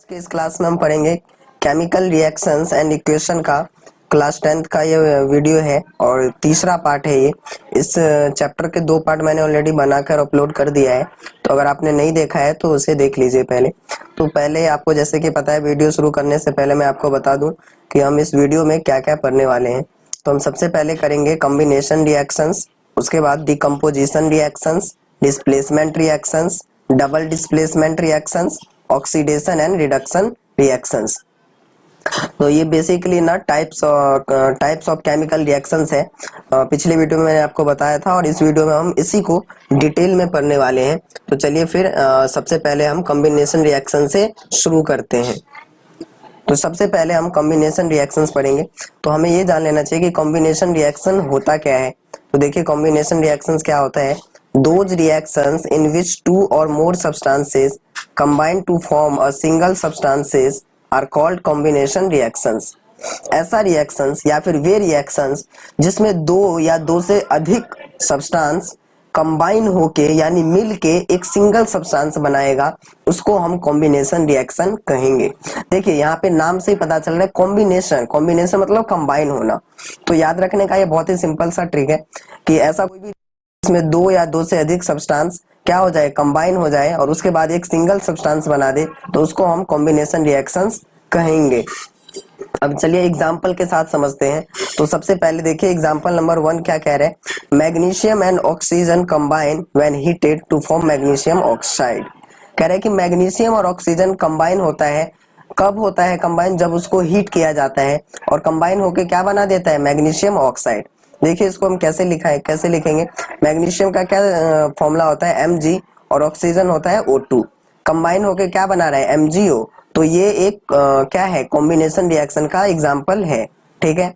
कि इस क्लास में हम पढ़ेंगे केमिकल रिएक्शंस एंड इक्वेशन का क्लास 10th का ये वीडियो है और तीसरा पार्ट है ये। इस चैप्टर के 2 पार्ट मैंने ऑलरेडी बनाकर अपलोड कर दिया है, तो अगर आपने नहीं देखा है तो उसे देख लीजिए पहले। तो पहले आपको जैसे कि पता है, वीडियो शुरू करने से पहले मैं आपको बता दूं कि हम इस वीडियो में क्या क्या पढ़ने वाले हैं। तो हम सबसे पहले करेंगे कॉम्बिनेशन रिएक्शंस, उसके बाद decomposition reactions, displacement reactions, double displacement reactions, oxidation and reduction reactions. तो ये बेसिकली ना टाइप्स ऑफ केमिकल रिएक्शंस है। पिछले वीडियो में मैंने आपको बताया था और इस वीडियो में हम इसी को डिटेल में पढ़ने वाले हैं। तो चलिए फिर सबसे पहले हम कॉम्बिनेशन रिएक्शन से शुरू करते हैं। तो सबसे पहले हम कॉम्बिनेशन रिएक्शंस पढ़ेंगे। तो हमें ये जान लेना चाहिए कि कॉम्बिनेशन रिएक्शन होता क्या है। तो देखिए कॉम्बिनेशन रिएक्शंस क्या होता है। Those reactions in which 2 or more substances combine to form a single substances are called combination reactions. ऐसा रिएक्शंस या फिर वे रिएक्शंस जिसमें 2 या 2 से अधिक सब्सटेंस कंबाइन होके यानी मिल के एक सिंगल सब्सटेंस बनाएगा, उसको हम कॉम्बिनेशन रिएक्शन कहेंगे। देखिए यहाँ पे नाम से ही पता चल रहा है कॉम्बिनेशन, कॉम्बिनेशन मतलब कंबाइन होना। तो याद रखने का ये बहुत ही सिंपल सा ट्रिक है कि ऐसा कोई भी इसमें 2 या 2 से अधिक सब्सटेंस क्या हो जाए, कंबाइन हो जाए और उसके बाद एक सिंगल सब्सटेंस बना दे, तो उसको हम कॉम्बिनेशन रिएक्शंस कहेंगे। अब चलिए एग्जाम्पल के साथ समझते हैं। तो सबसे पहले देखिए एग्जाम्पल नंबर 1 क्या कह रहे हैं। Magnesium and oxygen combine when heated to form magnesium oxide. कह रहे हैं कि मैग्नीशियम और ऑक्सीजन कंबाइन होता है। कब होता है कंबाइन? जब उसको हीट किया जाता है और कंबाइन होकर क्या बना देता है, मैग्नीशियम ऑक्साइड। देखिए इसको हम कैसे कैसे लिखेंगे। मैग्नीशियम का क्या फॉर्मूला होता है, Mg, और ऑक्सीजन होता है O2। कंबाइन होकर क्या बना रहा है, MgO। तो ये एक क्या है, कॉम्बिनेशन रिएक्शन का एग्जांपल है। ठीक है।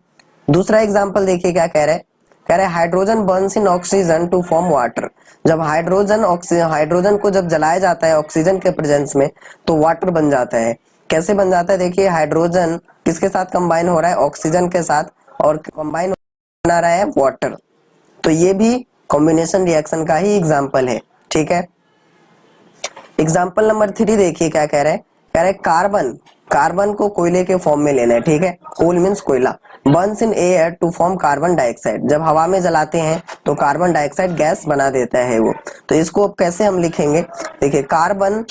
दूसरा एग्जांपल देखिए क्या कह रहा है। कह रहे हैं hydrogen burns in oxygen to form water. जब हाइड्रोजन को जब जलाया जाता है ऑक्सीजन के प्रेजेंस में, तो वाटर बन जाता है। कैसे बन जाता है? देखिए हाइड्रोजन किसके साथ कंबाइन हो रहा है, ऑक्सीजन के साथ, और कंबाइन बना रहा है वाटर। तो ये भी कॉम्बिनेशन रिएक्शन का ही एग्जांपल है। ठीक है। एग्जाम्पल नंबर 3 देखिए क्या कह रहे हैं। कह रहे कार्बन को कोयले के फॉर्म में लेना है। ठीक है। कोल मीन्स कोयला। Burns in air to form carbon dioxide. जब हवा में जलाते हैं तो कार्बन डाइऑक्साइड गैस बना देता है वो। तो इसको अब कैसे हम लिखेंगे, देखिए कार्बन,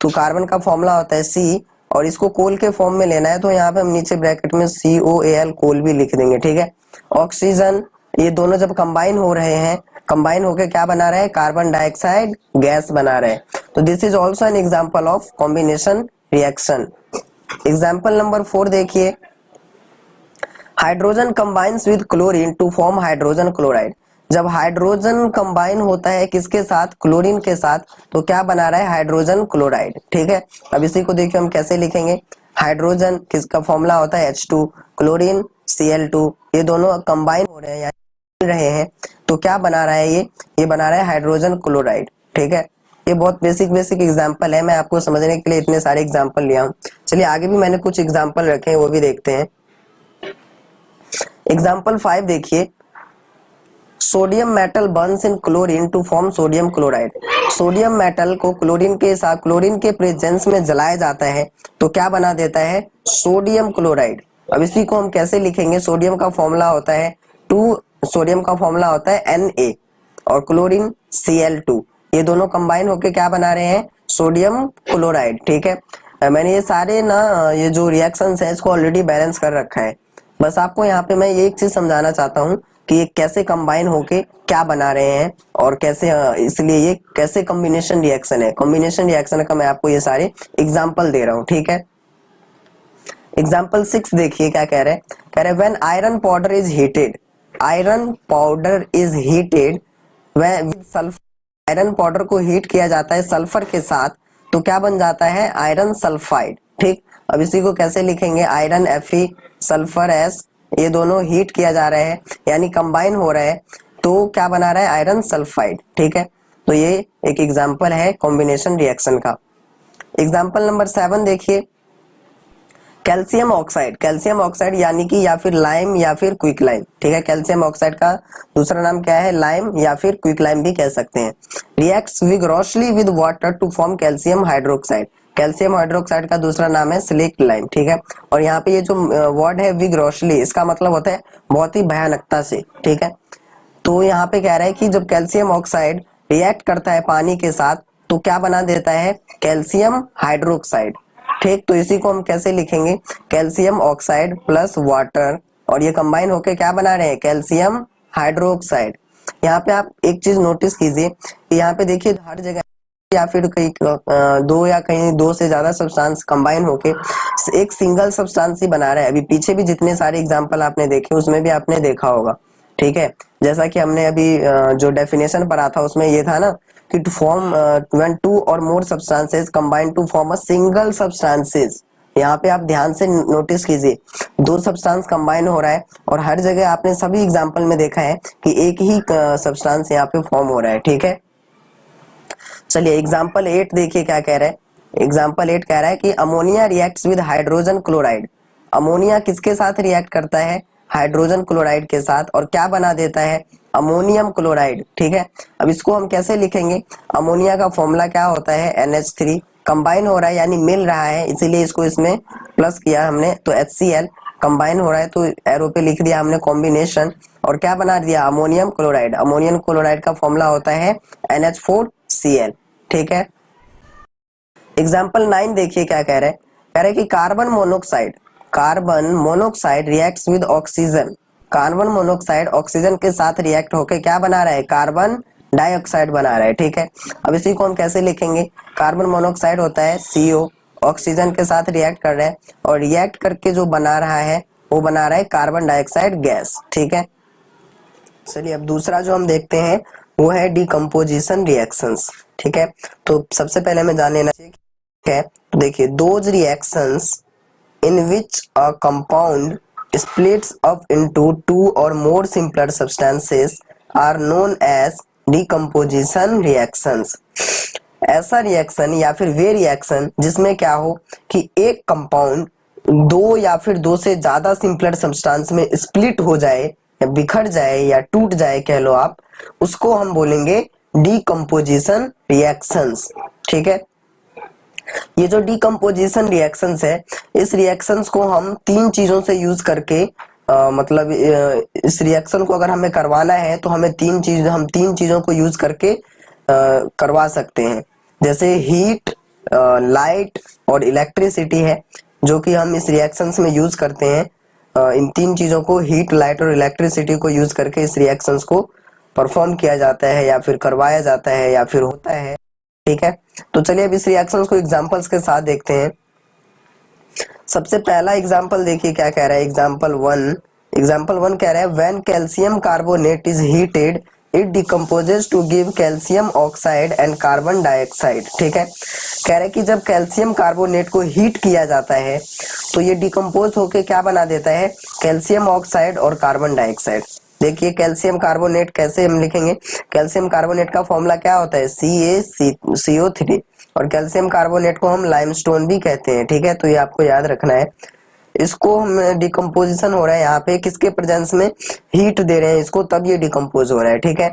तो कार्बन का फॉर्मूला होता है C, और इसको कोल के फॉर्म में लेना है तो यहाँ पे हम नीचे ब्रैकेट में COAL कोल भी लिख देंगे। ठीक है। ऑक्सीजन, ये दोनों जब कंबाइन हो रहे हैं, कंबाइन होकर क्या बना रहे हैं, कार्बन डाइऑक्साइड गैस बना रहे हैं। तो this is also an example of combination reaction. Example number 4 देखिए। Hydrogen combines with chlorine to form hydrogen chloride. जब हाइड्रोजन कंबाइन होता है किसके साथ, क्लोरीन के साथ, तो क्या बना रहा है, हाइड्रोजन क्लोराइड। ठीक है। अब इसी को देखिए हम कैसे लिखेंगे। हाइड्रोजन किसका फॉर्मूला होता है H2, क्लोरीन Cl2। ये दोनों कंबाइन हो रहे हैं या रहे हैं, तो क्या बना रहा है, ये बना रहा है हाइड्रोजन क्लोराइड। ठीक है। ये बहुत बेसिक एग्जांपल है, मैं आपको समझने के लिए इतने सारे एग्जांपल लिया हूं। चलिए आगे भी मैंने कुछ एग्जांपल रखे हैं, वो भी देखते हैं। एग्जाम्पल 5 देखिए। Sodium metal burns in chlorine to form sodium chloride. Sodium metal को क्लोरीन के साथ, क्लोरीन के प्रेजेंस में जलाया जाता है तो क्या बना देता है, सोडियम क्लोराइड। अब इसी को हम कैसे लिखेंगे। सोडियम का फॉर्मूला होता है सोडियम का फॉर्मूला होता है Na, और क्लोरीन Cl2। ये दोनों कंबाइन होकर क्या बना रहे हैं, सोडियम क्लोराइड। ठीक है। मैंने ये सारे ना, ये जो रिएक्शंस है इसको ऑलरेडी बैलेंस कर रखा है। बस आपको यहाँ पे मैं ये एक चीज समझाना चाहता हूँ कि ये कैसे कंबाइन होके क्या बना रहे हैं और कैसे, इसलिए ये कैसे कॉम्बिनेशन रिएक्शन है। कॉम्बिनेशन रिएक्शन का मैं आपको ये सारे एग्जांपल दे रहा हूँ। ठीक है। एग्जांपल 6 देखिए क्या कह रहे हैं। कह रहे हैं when iron powder is heated, iron powder is heated with sulphur. Iron powder को हीट किया जाता है सल्फर के साथ, तो क्या बन जाता है, आयरन सल्फाइड। ठीक। अब इसी को कैसे लिखेंगे, आयरन Fe, सल्फर S, ये दोनों हीट किया जा रहा है यानी कंबाइन हो रहा है, तो क्या बना रहा है, आयरन सल्फाइड। ठीक है। तो ये एक एग्जांपल है कॉम्बिनेशन रिएक्शन का। एग्जांपल नंबर 7 देखिए। कैल्शियम ऑक्साइड, कैल्शियम ऑक्साइड यानी कि या फिर लाइम या फिर क्विक लाइम। ठीक है। कैल्शियम ऑक्साइड का दूसरा नाम क्या है, लाइम या फिर क्विक लाइम भी कह सकते हैं। Reacts vigorously with water to form calcium hydroxide. Calcium hydroxide का दूसरा नाम है स्लेक्ट लाइम, ठीक है। और यहाँ पे ये जो वर्ड है विग्रोसली, इसका मतलब होता है बहुत ही भयानकता से, ठीक है। तो यहाँ पे कह रहा है कि जब कैल्शियम ऑक्साइड रिएक्ट करता है पानी के साथ तो क्या बना देता है, कैल्शियम हाइड्रोक्साइड, ठीक। तो इसी को हम कैसे लिखेंगे, कैल्शियम ऑक्साइड प्लस वाटर, और ये कंबाइन होके क्या बना रहे हैं, कैल्शियम हाइड्रोक्साइड। यहाँ पे आप एक चीज नोटिस कीजिए, यहाँ पे देखिए हर जगह या फिर कहीं दो या कहीं दो से ज्यादा सब्सटेंस कंबाइन होके एक सिंगल सब्सटेंस ही बना रहा है। अभी पीछे भी जितने सारे एग्जांपल आपने देखे उसमें भी आपने देखा होगा, ठीक है। जैसा कि हमने अभी जो डेफिनेशन पढ़ा था उसमें ये था ना कि to form when two or more substances combine to form a single substances. यहाँ पे आप ध्यान से नोटिस कीजिए, दो सब्सटेंस कंबाइन हो रहा है और हर जगह आपने सभी एग्जांपल में देखा है कि एक ही सब्सटेंस यहाँ पे फॉर्म हो रहा है, ठीक है। चलिए एग्जाम्पल 8 देखिए क्या कह रहा है। एग्जाम्पल 8 कह रहा है कि ammonia reacts with hydrogen chloride. Ammonia किसके साथ रिएक्ट करता है, हाइड्रोजन क्लोराइड के साथ, और क्या बना देता है, अमोनियम क्लोराइड, ठीक है। अब इसको हम कैसे लिखेंगे, अमोनिया का फॉर्मूला क्या होता है, NH3, कंबाइन हो रहा है यानी मिल रहा है इसीलिए इसको इसमें प्लस किया हमने, तो HCl कंबाइन हो रहा है तो एरो पे लिख दिया हमने कॉम्बिनेशन, और क्या बना दिया, अमोनियम क्लोराइड। अमोनियम क्लोराइड का फॉर्मूला होता है NH4Cl, ठीक है। एग्जाम्पल 9 देखिए क्या कह रहे हैं, कह रहे हैं कि carbon monoxide reacts with oxygen. Carbon monoxide oxygen के साथ रिएक्ट होकर क्या बना रहा है, कार्बन डाइऑक्साइड बना रहा है, ठीक है। अब इसी को हम कैसे लिखेंगे, कार्बन मोनोक्साइड होता है CO, ऑक्सीजन के साथ रिएक्ट कर रहा है और रिएक्ट करके जो बना रहा है वो बना रहा है कार्बन डाइऑक्साइड गैस, ठीक है। चलिए अब दूसरा जो हम देखते हैं वो है डिकम्पोजिशन रिएक्शंस, ठीक है। तो सबसे पहले हमें जान लेना चाहिए, ठीक है। तो देखिए those reactions in which a compound splits up into two or more simpler substances are known as decomposition reactions। ऐसा रिएक्शन या फिर वे रिएक्शन जिसमें क्या हो कि एक कंपाउंड दो या फिर दो से ज्यादा सिंपलर सब्सटेंस में स्प्लिट हो जाए या बिखर जाए या टूट जाए कह लो आप, उसको हम बोलेंगे डिकम्पोजिशन रिएक्शंस, ठीक है। ये जो डिकम्पोजिशन रिएक्शंस है, इस रिएक्शंस को हम तीन चीजों से यूज करके मतलब इस रिएक्शन को अगर हमें करवाना है तो हमें हम तीन चीजों को यूज करके करवा सकते हैं। जैसे हीट, लाइट और इलेक्ट्रिसिटी है जो कि हम इस रिएक्शंस में यूज करते हैं। इन तीन चीजों को, हीट, लाइट और इलेक्ट्रिसिटी को यूज करके इस रिएक्शंस को परफॉर्म किया जाता है या फिर करवाया जाता है या फिर होता है, ठीक है। तो चलिए अब इस रिएक्शंस को एग्जांपल्स के साथ देखते हैं। सबसे पहला एग्जांपल देखिए क्या कह रहा है, एग्जांपल 1 कह रहा है when calcium carbonate is heated it decomposes to give calcium oxide and carbon dioxide, ठीक है। कह रहे कि जब कैल्शियम कार्बोनेट को हीट किया जाता है तो ये डिकम्पोज होके क्या बना देता है, कैल्शियम ऑक्साइड और कार्बन डाइऑक्साइड। देखिए कैल्शियम कार्बोनेट कैसे हम लिखेंगे, कैल्शियम कार्बोनेट का फॉर्मूला क्या होता है, CaCO3, और कैल्शियम कार्बोनेट को हम लाइमस्टोन भी कहते हैं, ठीक है। तो ये आपको याद रखना है। इसको हम डिकम्पोजिशन हो रहा है यहाँ पे किसके प्रेजेंस में, हीट दे रहे हैं इसको तब ये डिकम्पोज हो रहा है, ठीक है।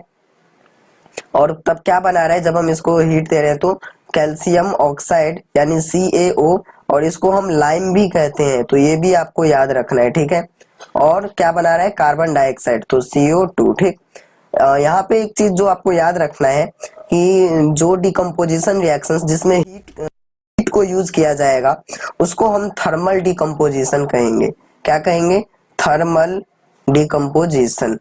और तब क्या बना रहा है, जब हम इसको हीट दे रहे हैं तो कैल्शियम ऑक्साइड यानी CaO, और इसको हम लाइम भी कहते हैं तो ये भी आपको याद रखना है, ठीक है। और क्या बना रहा है, कार्बन डाइऑक्साइड, तो CO2, ठीक। यहाँ पे एक चीज जो आपको याद रखना है कि जो डिकम्पोजिशन रिएक्शंस जिसमें हीट को यूज किया जाएगा उसको हम थर्मल डिकम्पोजिशन कहेंगे। क्या कहेंगे, थर्मल डिकम्पोजिशन,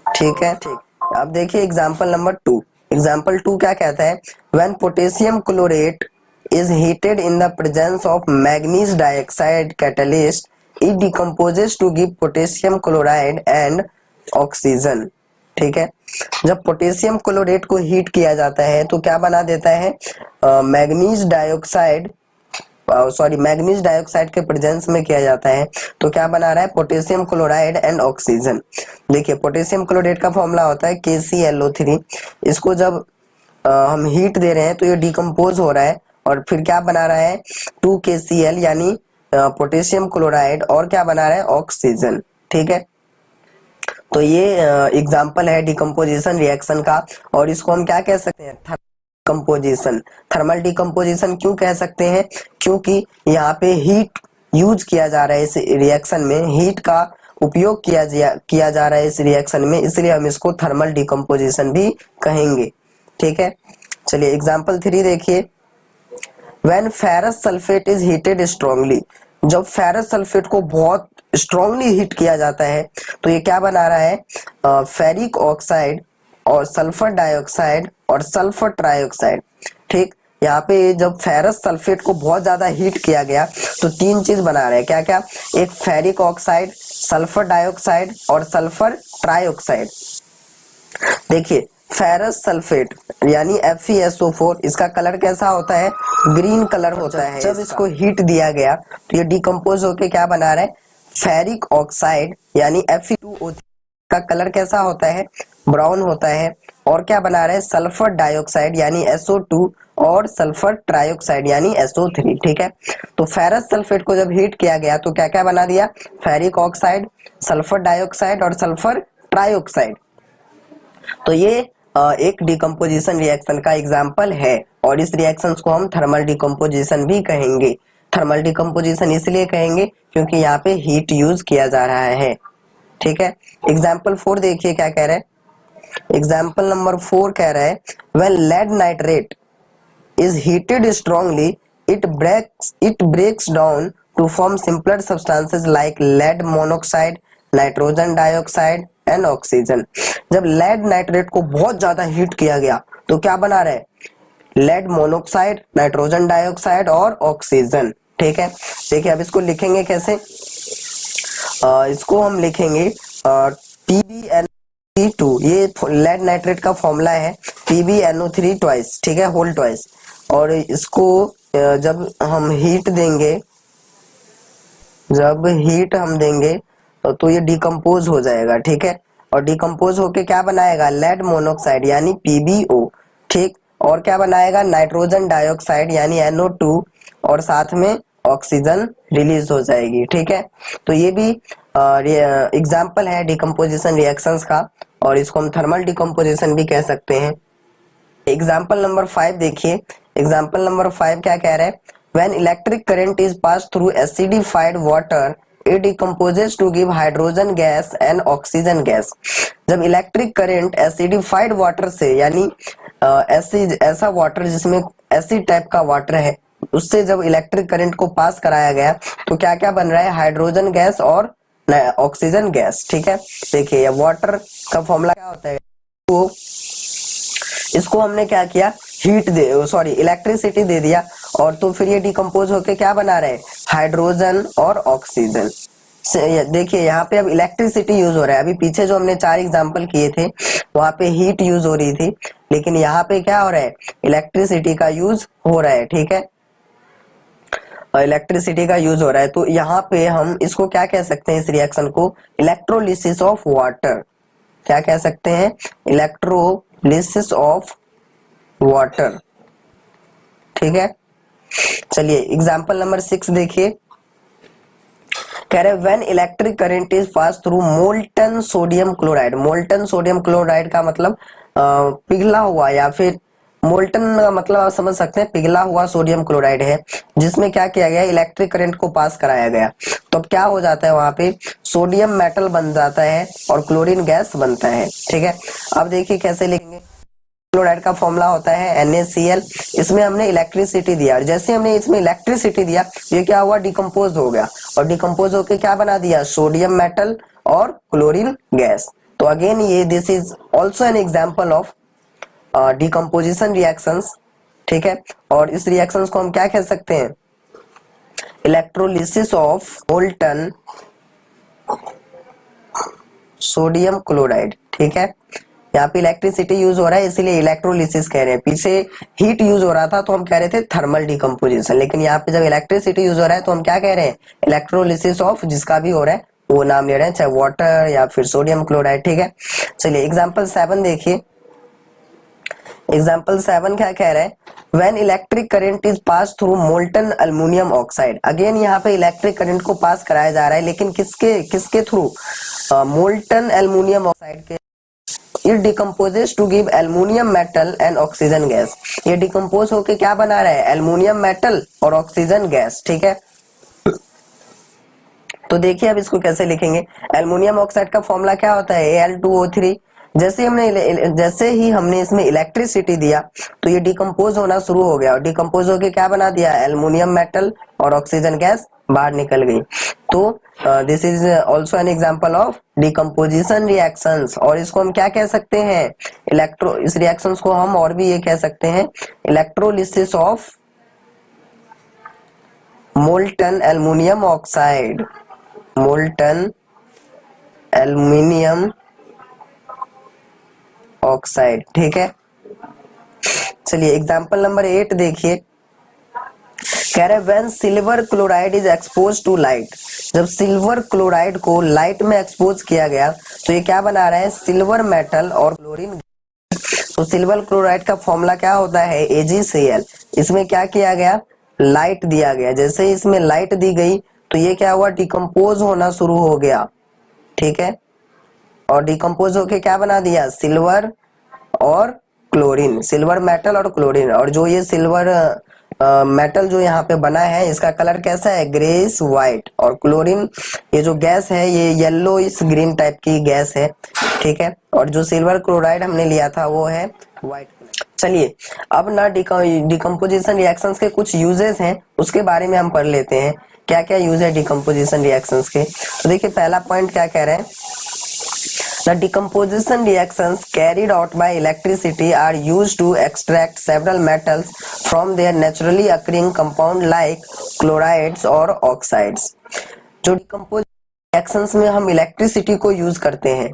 ठीक है, ठीक। अब देखिए एग्जांपल नंबर 2। एग्जांपल 2 क्या कहता है, when potassium chlorate is heated in the presence of manganese dioxide catalyst it decomposes to give potassium chloride and oxygen, ठीक है। जब पोटेशियम क्लोरेट को हीट किया जाता है तो क्या बना देता है, मैग्नीज डाइऑक्साइड के प्रेजेंस में किया जाता है तो क्या बना रहा है, पोटेशियम क्लोराइड एंड ऑक्सीजन। देखिए पोटेशियम क्लोराइड का फॉर्मूला होता है KClO3। इसको जब हम हीट दे रहे हैं तो ये डिकम्पोज हो रहा है और फिर क्या बना रहा है, 2KCl यानी पोटेशियम क्लोराइड, और क्या बना रहा है, ऑक्सीजन, ठीक है। तो ये एग्जाम्पल है डिकम्पोजिशन रिएक्शन का, और इसको हम क्या कह सकते हैं, डिकम्पोजिशन। थर्मल डिकम्पोजिशन क्यों कह सकते हैं? क्योंकि यहाँ पे हीट यूज किया जा रहा है, इस रिएक्शन में हीट का उपयोग किया जा रहा है इस रिएक्शन में, इसलिए हम इसको थर्मल डिकम्पोजिशन भी कहेंगे। ठीक है, चलिए एग्जाम्पल 3 देखिए। When ferrous sulphate is heated strongly, जब फेरस सल्फेट को बहुत स्ट्रांगली हीट किया जाता है तो ये क्या बना रहा है? फेरिक ऑक्साइड और सल्फर डाइऑक्साइड और सल्फर ट्राइऑक्साइड। ठीक, यहाँ पे जब फेरस सल्फेट को बहुत ज्यादा हीट किया गया तो 3 चीज बना रहे हैं, क्या क्या? एक फेरिक ऑक्साइड, सल्फर डाइऑक्साइड और सल्फर ट्राइऑक्साइड। देखिए फेरस सल्फेट यानी FeSO4, इसका कलर कैसा होता है? ग्रीन कलर होता है। जब इसको हीट दिया गया तो ये डिकम्पोज होके क्या बना रहा है? फेरिक ऑक्साइड यानी Fe2O3 का कलर कैसा होता है? ब्राउन होता है। और क्या बना रहा है? सल्फर डाइऑक्साइड यानी SO2 और सल्फर ट्राइऑक्साइड यानी SO3। ठीक है, तो फेरस सल्फेट को जब हीट किया गया तो क्या क्या बना दिया? फेरिक ऑक्साइड, सल्फर डाइऑक्साइड और सल्फर ट्राइऑक्साइड। तो ये एक डिकम्पोजिशन रिएक्शन का एग्जाम्पल है और इस रिएक्शन को हम थर्मल डिकम्पोजिशन भी कहेंगे। थर्मल डिकम्पोजिशन इसलिए कहेंगे क्योंकि यहाँ पे हीट यूज किया जा रहा है। ठीक है, एग्जाम्पल 4 देखिए क्या कह रहा है। एग्जाम्पल नंबर 4 कह रहा है when lead nitrate is heated strongly, it breaks down to form simpler substances like lead monoxide, nitrogen dioxide and oxygen। जब लेड नाइट्रेट को बहुत ज्यादा हीट किया गया तो क्या बना रहा है? लेड मोनोक्साइड, नाइट्रोजन डाइऑक्साइड और ऑक्सीजन। ठीक है, देखिए अब इसको लिखेंगे कैसे? इसको हम लिखेंगे PbNO3, ये लेड नाइट्रेट का फॉर्मूला है PbNO3 ट्वाइस। ठीक है, होल ट्वाइस। और इसको जब हम हीट देंगे, जब हीट हम देंगे तो ये डिकम्पोज हो जाएगा। ठीक है, और डिकम्पोज होके क्या बनाएगा? लेड मोनोक्साइड यानी PbO। ठीक, और क्या बनाएगा? नाइट्रोजन डाइऑक्साइड यानी NO2 और साथ में ऑक्सीजन रिलीज हो जाएगी। ठीक है, तो ये भी एग्जाम्पल है डिकम्पोजिशन रिएक्शंस का और इसको हम थर्मल डिकम्पोजिशन भी कह सकते हैं। एग्जाम्पल नंबर 5 देखिए। एग्जाम्पल नंबर 5 क्या कह रहा है? When electric current is passed through acidified water, it decomposes to give hydrogen gas and oxygen gas। जब इलेक्ट्रिक करंट एसिडिफाइड वाटर से यानी एसिड, ऐसा वाटर जिसमें एसिड टाइप का वाटर है, उससे जब इलेक्ट्रिक करंट को पास कराया गया तो क्या क्या बन रहा है? हाइड्रोजन गैस और ऑक्सीजन गैस। ठीक है, देखिए वाटर का फॉर्मूला क्या होता है? तो इसको हमने क्या किया? इलेक्ट्रिसिटी दे दिया और तो फिर ये डिकम्पोज होके क्या बना रहे हैं? हाइड्रोजन और ऑक्सीजन। देखिए यहाँ पे अब इलेक्ट्रिसिटी यूज हो रहा है। अभी पीछे जो हमने 4 एग्जांपल किए थे वहां पे हीट यूज हो रही थी, लेकिन यहाँ पे क्या हो रहा है? इलेक्ट्रिसिटी का यूज हो रहा है। ठीक है, इलेक्ट्रिसिटी का यूज हो रहा है। तो यहाँ पे हम इसको क्या कह सकते हैं? इस रिएक्शन को इलेक्ट्रोलिसिस ऑफ वाटर। क्या कह सकते हैं? Electrolysis of water. ठीक है, चलिए एग्जाम्पल नंबर 6 देखिए। कह रहे when electric current is pass through molten sodium chloride. Molten sodium chloride का मतलब पिघला हुआ, या फिर मोल्टन का मतलब आप समझ सकते हैं पिघला हुआ सोडियम क्लोराइड है, जिसमें क्या किया गया? इलेक्ट्रिक करंट को पास कराया गया। तो अब क्या हो जाता है? वहां पे सोडियम मेटल बन जाता है और क्लोरीन गैस बनता है। ठीक है, अब देखिए कैसे लिखेंगे। क्लोराइड का फॉर्मूला होता है NaCl। इसमें हमने इलेक्ट्रिसिटी दिया और जैसे हमने इसमें इलेक्ट्रिसिटी दिया ये क्या हुआ? डिकम्पोज हो गया और डिकम्पोज होके क्या बना दिया? सोडियम मेटल और क्लोरीन गैस। तो अगेन ये this is also an example of decomposition reactions. ठीक है, और इस रिएक्शंस को हम क्या कह सकते हैं? Electrolysis of molten sodium chloride. ठीक है, यहाँ पे इलेक्ट्रिसिटी यूज हो रहा है इसीलिए इलेक्ट्रोलिसिस कह रहे हैं। पीछे हीट यूज हो रहा था तो हम कह रहे थे थर्मल डिकम्पोजिशन, लेकिन यहाँ पे जब इलेक्ट्रिसिटी यूज हो रहा है तो हम क्या कह रहे हैं? इलेक्ट्रोलिसिस ऑफ जिसका भी हो रहा है वो नाम ले रहे हैं, चाहे वाटर या फिर सोडियम क्लोराइड। ठीक है, चलिए एग्जाम्पल 7 देखिए। एग्जाम्पल 7 क्या कह रहा है? When electric current is passed through molten aluminum oxide। Again यहाँ पे इलेक्ट्रिक करंट को पास कराया जा रहा है, लेकिन किसके थ्रू? मोल्टन एल्यूमिनियम ऑक्साइड के। It decomposes to give aluminium metal and oxygen gas. ये डिकम्पोज होके क्या बना रहा है, एल्युमिनियम मेटल और ऑक्सीजन गैस। ठीक है, तो देखिए अब इसको कैसे लिखेंगे। एल्युमिनियम ऑक्साइड का फॉर्मूला क्या होता है, Al2O3। जैसे ही हमने इसमें इलेक्ट्रिसिटी दिया तो ये डिकम्पोज होना शुरू हो गया, और डिकम्पोज होके क्या बना दिया, एल्युमिनियम मेटल और ऑक्सीजन गैस बाहर निकल गई। तो this is also an example of decomposition reactions. और इसको हम क्या कह सकते हैं, इस रिएक्शंस को हम और भी ये कह सकते हैं, electrolysis of molten aluminium oxide, molten aluminium oxide. ठीक है, चलिए एग्जांपल नंबर 8 देखिए, कह रहे when silver chloride is expose to light. जब सिल्वर क्लोराइड को लाइट में एक्सपोज किया गया तो ये क्या बना रहा है, सिल्वर मेटल और क्लोरीन। तो सिल्वर क्लोराइड का फॉर्मूला क्या होता है, AgCl। इसमें क्या किया गया, लाइट दिया गया। जैसे ही इसमें लाइट दी गई तो ये क्या हुआ, डिकम्पोज होना शुरू हो गया। ठीक है, और डिकम्पोज होके क्या बना दिया, सिल्वर और क्लोरीन, सिल्वर मेटल और क्लोरीन। और जो ये सिल्वर मेटल जो यहाँ पे बना है इसका कलर कैसा है, ग्रेस व्हाइट। और क्लोरीन ये जो गैस है ये येलो इस ग्रीन टाइप की गैस है। ठीक है, और जो सिल्वर क्लोराइड हमने लिया था वो है व्हाइट। चलिए अब ना डिकम्पोजिशन रिएक्शंस के कुछ यूजेस हैं उसके बारे में हम पढ़ लेते हैं, क्या क्या यूज है डिकम्पोजिशन रिएक्शंस के। तो देखिए पहला पॉइंट क्या कह रहे हैं, The decomposition reactions carried out by electricity are used to extract several metals from their naturally occurring compound like chlorides or oxides। जो डिकम्पोजिशन रिएक्शंस में हम इलेक्ट्रिसिटी को यूज करते हैं,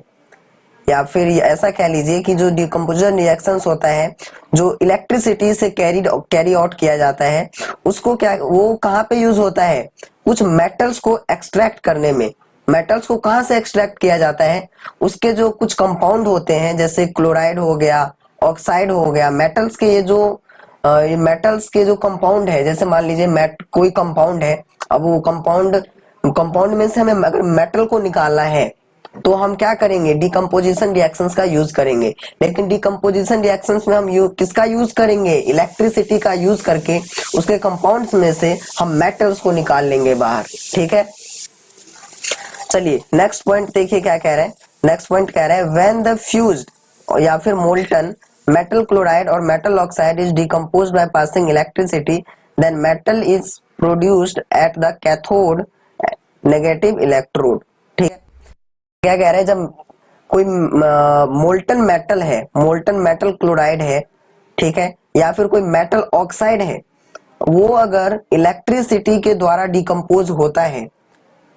या फिर ऐसा कह लीजिए कि जो डिकम्पोजिशन रिएक्शंस होता है जो इलेक्ट्रिसिटी से कैरी आउट किया जाता है, उसको क्या, वो कहाँ पे यूज होता है, कुछ मेटल्स को एक्सट्रैक्ट करने में। मेटल्स को कहाँ से एक्सट्रैक्ट किया जाता है, उसके जो कुछ कंपाउंड होते हैं जैसे क्लोराइड हो गया, ऑक्साइड हो गया। मेटल्स के ये मेटल्स के जो कंपाउंड है, जैसे मान लीजिए कोई कंपाउंड है, अब वो कंपाउंड में से हमें अगर मेटल को निकालना है तो हम क्या करेंगे, डिकम्पोजिशन रिएक्शंस का यूज करेंगे। लेकिन डिकम्पोजिशन रिएक्शंस में हम किसका यूज करेंगे, इलेक्ट्रिसिटी का यूज करके उसके कंपाउंड्स में से हम मेटल्स को निकाल लेंगे बाहर। ठीक है, चलिए नेक्स्ट पॉइंट देखिए क्या कह रहे हैं। नेक्स्ट पॉइंट कह रहे हैं व्हेन द फ्यूज्ड या फिर molten metal chloride or metal oxide is decomposed by passing electricity then metal is produced at the cathode negative electrode. ठीक है, क्या कह रहे हैं, जब कोई मोल्टन मेटल है, मोल्टन मेटल क्लोराइड है, ठीक है, या फिर कोई मेटल ऑक्साइड है, वो अगर इलेक्ट्रिसिटी के द्वारा डिकम्पोज होता है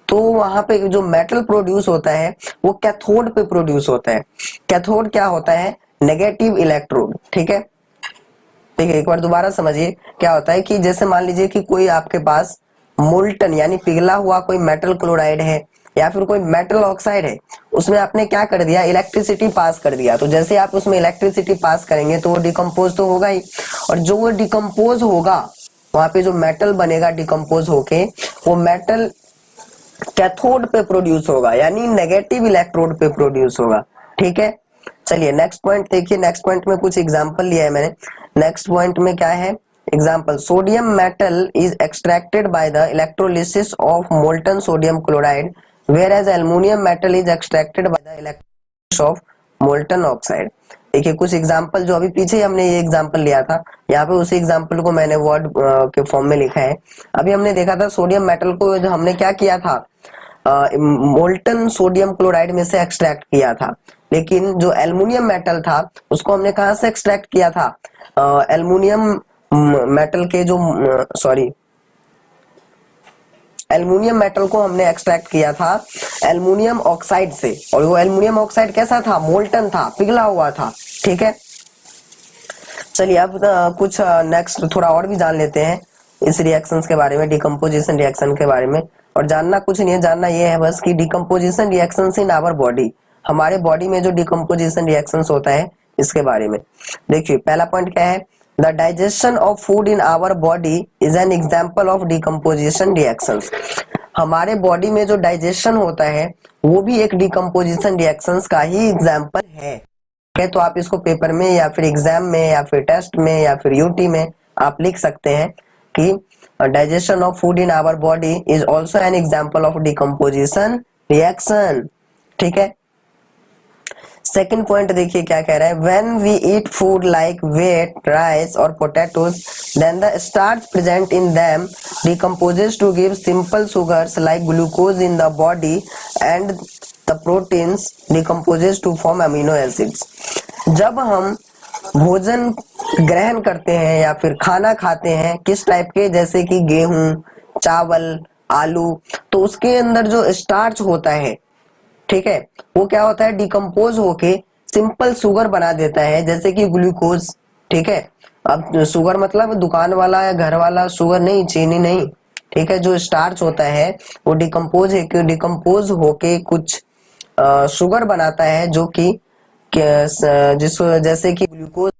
तो वहां पे जो मेटल प्रोड्यूस होता है वो कैथोड पे प्रोड्यूस होता है। कैथोड क्या होता है, नेगेटिव इलेक्ट्रोड। ठीक है, ठीक है, एक बार दोबारा समझिए क्या होता है कि जैसे मान लीजिए कि कोई आपके पास मोल्टन यानी पिघला हुआ कोई मेटल क्लोराइड है या फिर कोई मेटल ऑक्साइड है, उसमें आपने क्या कर दिया, इलेक्ट्रिसिटी पास कर दिया। तो जैसे आप उसमें इलेक्ट्रिसिटी पास करेंगे तो वो डिकम्पोज तो होगा ही, और जो वो डिकम्पोज होगा वहां पे जो मेटल बनेगा डिकम्पोज होके, वो मेटल कैथोड पे प्रोड्यूस होगा यानी नेगेटिव इलेक्ट्रोड पे प्रोड्यूस होगा। ठीक है, चलिए नेक्स्ट पॉइंट देखिए। नेक्स्ट पॉइंट में कुछ एग्जांपल लिया है मैंने। नेक्स्ट पॉइंट में क्या है, example, sodium metal is extracted by the electrolysis of molten sodium chloride whereas aluminium metal is extracted by the electrolysis of molten oxide. देखिए कुछ एग्जांपल जो अभी पीछे हमने ये एग्जांपल लिया था, यहाँ पे उसी एग्जांपल को मैंने वर्ड के फॉर्म में लिखा है। अभी हमने देखा था सोडियम मेटल को जो हमने क्या किया था, मोल्टन सोडियम क्लोराइड में से एक्सट्रैक्ट किया था, लेकिन जो एल्युमिनियम मेटल था उसको हमने कहाँ से एक्सट्रैक्ट किया था, एल्युमिनियम मेटल के जो एल्युमिनियम मेटल को हमने एक्सट्रैक्ट किया था एल्युमिनियम ऑक्साइड से, और वो एल्युमिनियम ऑक्साइड कैसा था, मोल्टन था, पिघला हुआ था। ठीक है, चलिए अब कुछ नेक्स्ट थोड़ा और भी जान लेते हैं इस रिएक्शंस के बारे में, डिकम्पोजिशन रिएक्शन के बारे में। और जानना कुछ नहीं है, जानना ये है बस कि decomposition reactions in our body, हमारे बॉडी में जो डिकम्पोजिशन रिएक्शंस होता है इसके बारे में। देखिए पहला पॉइंट क्या है, the digestion of food in our body is an example of decomposition reactions. हमारे बॉडी में जो डाइजेशन होता है वो भी एक डिकम्पोजिशन रिएक्शंस का ही एग्जाम्पल है। है। तो आप इसको पेपर में या फिर एग्जाम में या फिर टेस्ट में या फिर यूटी में आप लिख सकते हैं कि digestion of food in our body is also an example of decomposition reaction. ठीक है। सेकेंड पॉइंट देखिए क्या कह रहा है, when we eat food like wheat, rice और potatoes then the starch present in them decomposes to give simple sugars like glucose in the body and the proteins decomposes to form amino acids. जब हम भोजन ग्रहण करते हैं या फिर खाना खाते हैं किस टाइप के, जैसे कि गेहूं, चावल, आलू, तो उसके अंदर जो स्टार्च होता है, ठीक है, वो क्या होता है, डिकम्पोज होके सिंपल शुगर बना देता है, जैसे कि ग्लूकोज। ठीक है। अब शुगर मतलब दुकान वाला या घर वाला शुगर नहीं, चीनी नहीं। ठीक है। जो स्टार्च होता है वो डिकम्पोज होके कुछ शुगर बनाता है जो कि जिस जैसे कि ग्लूकोज।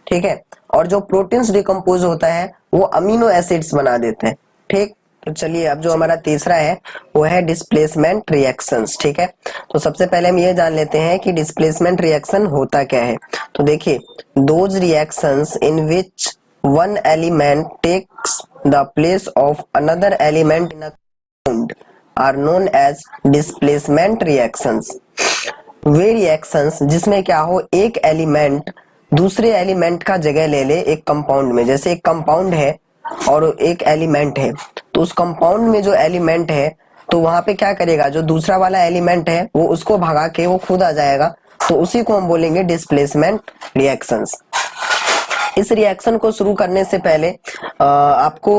ठीक है। और जो प्रोटीन्स डिकम्पोज होता है वो अमीनो एसिड्स बना देते हैं। ठीक। तो चलिए अब जो हमारा तीसरा है वो है डिस्प्लेसमेंट रिएक्शंस। ठीक है। तो सबसे पहले हम ये जान लेते हैं कि डिस्प्लेसमेंट रिएक्शन होता क्या है। तो देखिए, those reactions in which one element takes the place of another element in a compound are known as displacement reactions. वे रिएक्शंस जिसमें क्या हो, एक एलिमेंट दूसरे एलिमेंट का जगह ले ले एक कंपाउंड में। जैसे एक कंपाउंड है और एक एलिमेंट है, तो उस कंपाउंड में जो एलिमेंट है तो वहां पे क्या करेगा, जो दूसरा वाला एलिमेंट है वो उसको भगा के वो खुद आ जाएगा, तो उसी को हम बोलेंगे डिस्प्लेसमेंट रिएक्शंस। इस रिएक्शन को शुरू करने से पहले आपको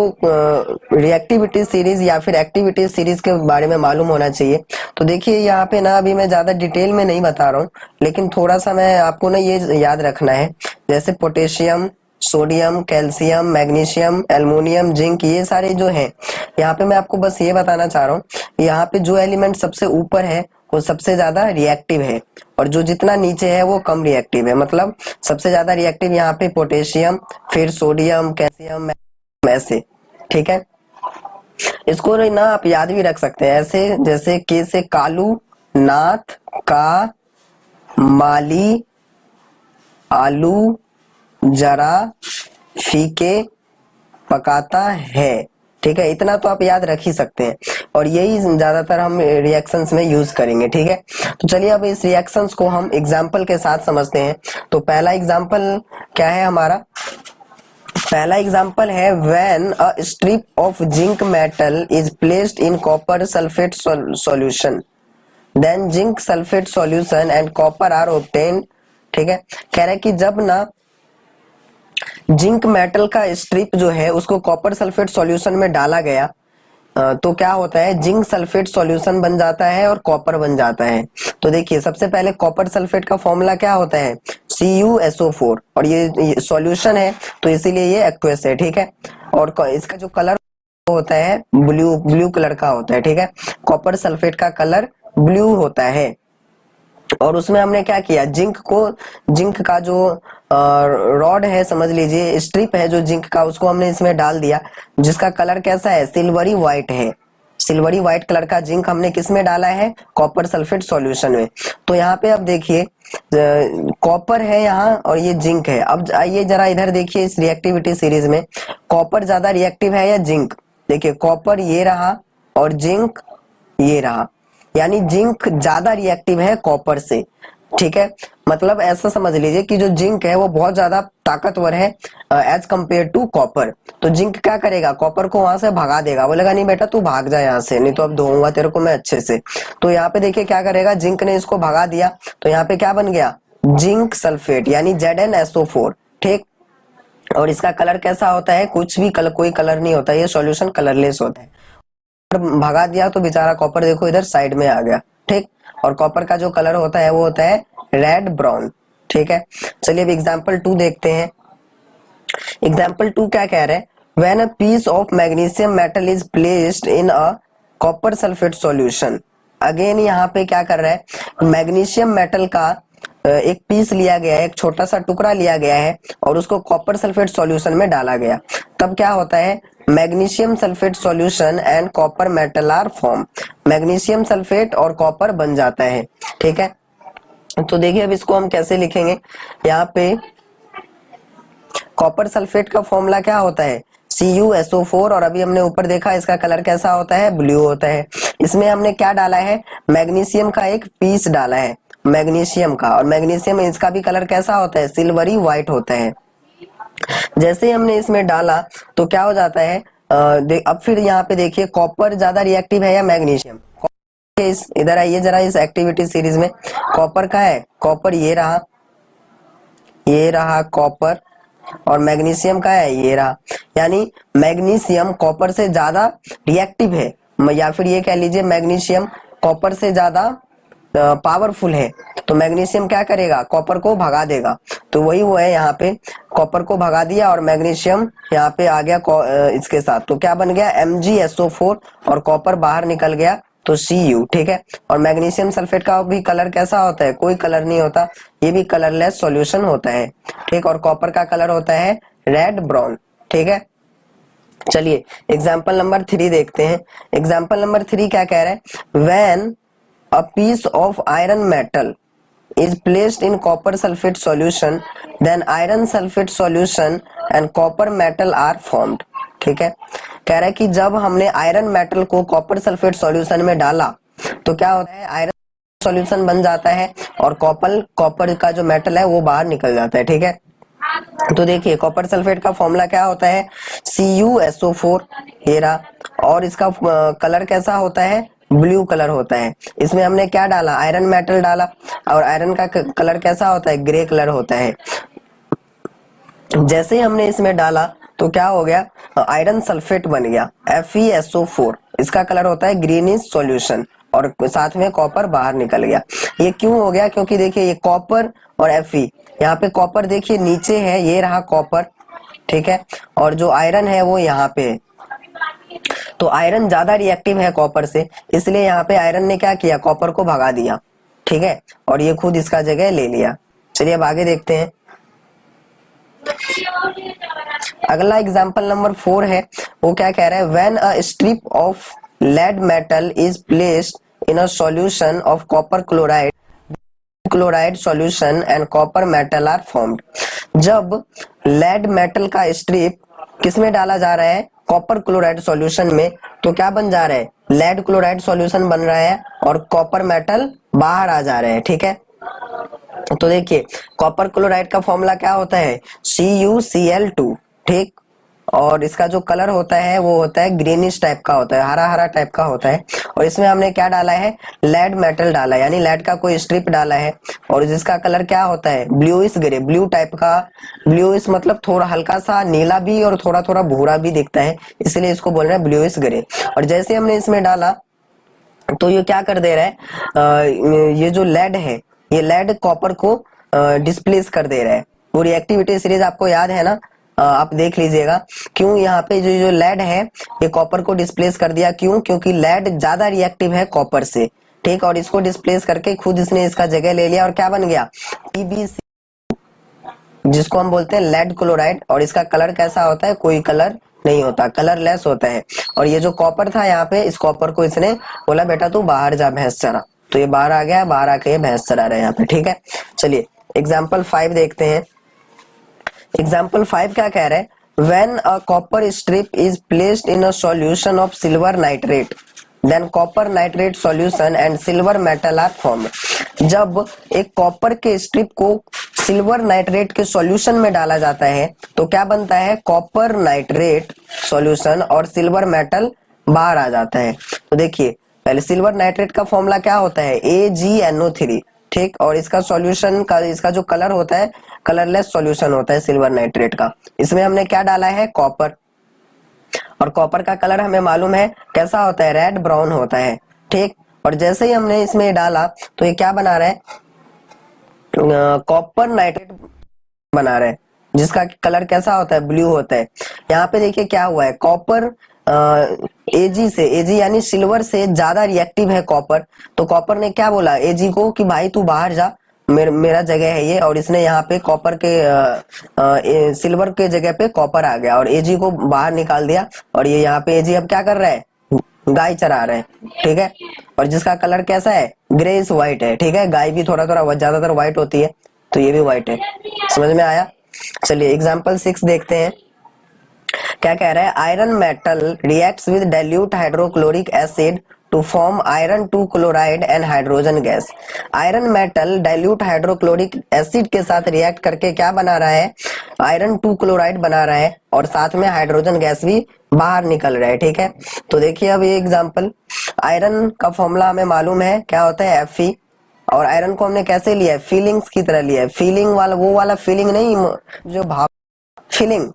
रिएक्टिविटी सीरीज या फिर एक्टिविटी सीरीज के बारे में मालूम होना चाहिए। तो देखिए यहाँ पे ना अभी मैं ज्यादा डिटेल में नहीं बता रहा हूँ, लेकिन थोड़ा सा मैं आपको ना ये याद रखना है, जैसे potassium, sodium, calcium, magnesium, aluminium, zinc, ये सारे जो हैं, यहाँ पे मैं आपको बस ये बताना चाह रहा हूँ, यहाँ पे जो एलिमेंट सबसे ऊपर है वो सबसे ज्यादा रिएक्टिव है और जो जितना नीचे है वो कम रिएक्टिव है। मतलब सबसे ज्यादा रिएक्टिव यहाँ पे पोटेशियम, फिर सोडियम, कैल्शियम, ऐसे। ठीक है। इसको ना आप याद भी रख सकते हैं ऐसे, जैसे के से कालू, नाथ, का, माली, आलू, जरा, फीके, पकाता है। ठीक है। इतना तो आप याद रख ही सकते हैं और यही ज्यादातर हम रिएक्शंस में यूज करेंगे। ठीक है। तो चलिए अब इस रिएक्शंस को हम एग्जाम्पल के साथ समझते हैं। तो पहला एग्जाम्पल क्या है हमारा, पहला एग्जाम्पल है when a strip of zinc metal is placed in copper sulphate solution then zinc sulphate solution and copper are obtained. ठीक है। कह रहा है कि जब ना जिंक मेटल का स्ट्रिप जो है उसको कॉपर सल्फेट सॉल्यूशन में डाला गया तो क्या होता है, जिंक सल्फेट सॉल्यूशन बन जाता है और कॉपर बन जाता है। तो देखिए सबसे पहले कॉपर सल्फेट का फॉर्मूला क्या होता है, CuSO4, और ये सॉल्यूशन है तो इसीलिए ये एक्वस है। ठीक है। और इसका जो कलर होता है ब्लू कलर का होता है। ठीक है। कॉपर सल्फेट का कलर ब्लू होता है। और उसमें हमने क्या किया, जिंक का जो रॉड है, समझ लीजिए स्ट्रिप है जो जिंक का, उसको हमने इसमें डाल दिया, जिसका कलर कैसा है, सिल्वरी व्हाइट है। सिल्वरी व्हाइट कलर का जिंक हमने किस में डाला है, कॉपर सल्फेट सॉल्यूशन में। तो यहाँ पे अब देखिए कॉपर है यहाँ और ये जिंक है। अब आइए जरा इधर देखिए, इस रिएक्टिविटी सीरीज में कॉपर ज्यादा रिएक्टिव है या जिंक। देखिए कॉपर ये रहा और जिंक ये रहा, यानी जिंक ज्यादा रिएक्टिव है कॉपर से। ठीक है। मतलब ऐसा समझ लीजिए कि जो जिंक है वो बहुत ज्यादा ताकतवर है एज कंपेयर टू कॉपर। तो जिंक क्या करेगा, कॉपर को वहां से भगा देगा, बोलेगा नहीं बेटा तू भाग जा यहाँ से, नहीं तो अब धोऊंगा तेरे को मैं अच्छे से। तो यहाँ पे देखिए क्या करेगा, जिंक ने इसको भगा दिया, तो यहाँ पे क्या बन गया, जिंक सल्फेट यानी ZnSO4। ठीक। और इसका कलर कैसा होता है, कुछ भी कलर, कोई कलर नहीं होता, ये सॉल्यूशन कलरलेस होता है। भगा दिया तो बेचारा कॉपर देखो इधर साइड में आ गया। ठीक। और कॉपर का जो कलर होता है वो होता है रेड ब्राउन। ठीक है। चलिए अब एग्जांपल 2 देखते हैं। एग्जांपल 2 क्या कह रहे हैं, when a piece of magnesium metal is placed in a copper sulphate solution. Again यहाँ पे क्या कर रहा है, मैग्नीशियम मेटल का एक पीस लिया गया है, एक छोटा सा टुकड़ा लिया गया है और उसको कॉपर सल्फेट सॉल्यूशन में डाला गया। तब क्या होता है, magnesium sulphate solution and copper metal are form. Magnesium sulphate और कॉपर बन जाता है। ठीक है। तो देखिए अब इसको हम कैसे लिखेंगे। यहाँ पे कॉपर सल्फेट का फॉर्मूला क्या होता है, CuSO4, और अभी हमने ऊपर देखा इसका कलर कैसा होता है, ब्लू होता है। इसमें हमने क्या डाला है, मैग्नीशियम का एक पीस डाला है, मैग्नीशियम का, और मैग्नीशियम इसका भी कलर कैसा होता है, सिल्वरी व्हाइट होता है। जैसे ही हमने इसमें डाला तो क्या हो जाता है, अब फिर यहाँ पे देखिए कॉपर ज्यादा रिएक्टिव है या मैग्नीशियम। इस इधर आइए जरा इस एक्टिविटी सीरीज में, कॉपर का है, कॉपर ये रहा कॉपर, और मैग्नीशियम का है ये रहा, यानी मैग्नीशियम कॉपर से ज्यादा रिएक्टिव है, या फिर ये कह लीजिए मैग्नीशियम कॉपर से ज्यादा पावरफुल है। तो मैग्नीशियम क्या करेगा, कॉपर को भगा देगा। तो वही वो है, यहाँ पे कॉपर को भगा दिया और मैग्नीशियम यहाँ पे आ गया इसके साथ, तो क्या बन गया MgSO4, और कॉपर बाहर निकल गया तो Cu, ठीक है। और मैग्नीशियम सल्फेट का भी कलर कैसा होता है, कोई कलर नहीं होता, ये भी कलरलेस सॉल्यूशन होता है, ठीक। और कॉपर का कलर होता है रेड ब्राउन, ठीक है। चलिए एग्जाम्पल नंबर 3 देखते हैं। एग्जाम्पल नंबर 3 क्या कह रहा है, when a piece of iron metal is placed in copper sulfate solution, then iron sulfate solution and copper metal are formed, ठीक है। कह रहा है कि जब हमने आयरन मेटल को कॉपर सल्फेट सॉल्यूशन में डाला तो क्या होता है, आयरन सॉल्यूशन बन जाता है और कॉपर का जो मेटल है वो बाहर निकल जाता है, ठीक है। तो देखिए कॉपर सल्फेट का फॉर्मूला क्या होता है, CuSO4, ये रहा, और इसका कलर कैसा होता है, ब्लू कलर होता है। इसमें हमने क्या डाला, आयरन मेटल डाला, और आयरन का कलर कैसा होता है, ग्रे कलर होता है। जैसे ही हमने इसमें डाला तो क्या हो गया, आयरन सल्फेट बन गया, FeSO4, इसका कलर होता है ग्रीनिश सॉल्यूशन, और साथ में कॉपर बाहर निकल गया। ये क्यों हो गया, क्योंकि देखिए ये कॉपर और Fe, यहाँ पे कॉपर देखिए नीचे है, ये रहा कॉपर, ठीक है, और जो आयरन है वो यहाँ पे है। तो आयरन ज्यादा रिएक्टिव है कॉपर से, इसलिए यहाँ पे आयरन ने क्या किया, कॉपर को भगा दिया, ठीक है, और ये खुद इसका जगह ले लिया। चलिए अब आगे देखते हैं। अगला एग्जांपल नंबर 4 है, वो क्या कह रहा है, when a strip of lead metal is placed in a solution of copper chloride solution and copper metal are formed. जब लेड मेटल का स्ट्रिप किसमें डाला जा रहा है, कॉपर क्लोराइड सॉल्यूशन में, तो क्या बन जा रहा है, लेड क्लोराइड सॉल्यूशन बन रहा है और कॉपर मेटल बाहर आ जा रहे हैं, ठीक है। तो देखिए कॉपर क्लोराइड का फॉर्मूला क्या होता है, CuCl2, ठीक, और इसका जो कलर होता है वो होता है ग्रीनिश टाइप का होता है, हरा हरा टाइप का होता है। और इसमें हमने क्या डाला है, लेड मेटल डाला है, यानी लेड का कोई स्ट्रिप डाला है, और जिसका कलर क्या होता है, ब्लूइश ग्रे, ब्लू टाइप का, ब्लूइश मतलब थोड़ा हल्का सा नीला भी और थोड़ा थोड़ा भूरा भी दिखता है, इसलिए इसको बोल रहे हैं ब्लूइश ग्रे। और जैसे हमने इसमें डाला तो ये क्या कर दे रहा है, ये जो लेड है, ये लेड कॉपर को डिस्प्लेस कर दे रहा है। वो रिएक्टिविटी सीरीज आपको याद है ना, आप देख लीजिएगा। क्यों यहाँ पे जो लेड है ये कॉपर को डिस्प्लेस कर दिया, क्यों, क्योंकि लेड ज्यादा रिएक्टिव है कॉपर से, ठीक, और इसको डिस्प्लेस करके खुद इसने इसका जगह ले लिया, और क्या बन गया, PbC, जिसको हम बोलते हैं लेड क्लोराइड। और इसका कलर कैसा होता है, कोई कलर नहीं होता, कलरलेस होता है। और ये जो कॉपर था यहाँ पे, इस कॉपर को इसने बोला बेटा तू बाहर जा भैंस चरा, तो ये बाहर आ गया, बाहर आके ये भैंस चरा रहे हैं यहाँ पे, ठीक है। चलिए एग्जाम्पल 5 देखते हैं। एग्जाम्पल 5 क्या कह रहे हैं, when a copper strip is placed in a solution of silver nitrate, then copper nitrate solution and silver metal are formed. जब एक कॉपर के स्ट्रिप को सिल्वर नाइट्रेट के सॉल्यूशन में डाला जाता है तो क्या बनता है, कॉपर नाइट्रेट सॉल्यूशन और सिल्वर मेटल बाहर आ जाता है। तो देखिए पहले सिल्वर नाइट्रेट का फॉर्मूला क्या होता है, AgNO3, ठीक, और इसका सॉल्यूशन का, इसका जो कलर होता है कलरलेस सॉल्यूशन होता है सिल्वर नाइट्रेट का। इसमें हमने क्या डाला है, कॉपर, और कॉपर का कलर हमें मालूम है कैसा होता है, रेड ब्राउन होता है, ठीक। और जैसे ही हमने इसमें डाला तो ये क्या बना रहा है, कॉपर नाइट्रेट बना रहे हैं, जिसका कलर कैसा होता है, ब्लू होता है। यहाँ पे देखिए क्या हुआ है, कॉपर Ag यानी सिल्वर से ज्यादा रिएक्टिव है कॉपर, तो कॉपर ने क्या बोला Ag को कि भाई तू बाहर जा, मेरा जगह है ये, और इसने यहाँ पे कॉपर के सिल्वर के जगह पे कॉपर आ गया और Ag को बाहर निकाल दिया। और ये यहाँ पे Ag अब क्या कर रहा है, गाय चरा रहे हैं, ठीक है, और जिसका कलर कैसा है, ग्रेइश व्हाइट है, ठीक है, गाय भी थोड़ा थोड़ा ज्यादातर व्हाइट होती है, तो ये भी व्हाइट है। समझ में आया? चलिए एग्जाम्पल 6 देखते हैं। क्या कह रहा है, iron metal reacts with dilute hydrochloric acid to form iron 2 chloride and hydrogen gas. Iron metal dilute hydrochloric acid के साथ रिएक्ट करके क्या बना रहा है, आयरन 2 क्लोराइड बना रहा है, और साथ में हाइड्रोजन गैस भी बाहर निकल रहा है, ठीक है। तो देखिए अब ये एग्जाम्पल, आयरन का फॉर्मूला हमें मालूम है, क्या होता है, Fe, और आयरन को हमने कैसे लिया है, फीलिंग्स की तरह लिया है, फीलिंग वाला, वो वाला फीलिंग नहीं जो भाव, feeling,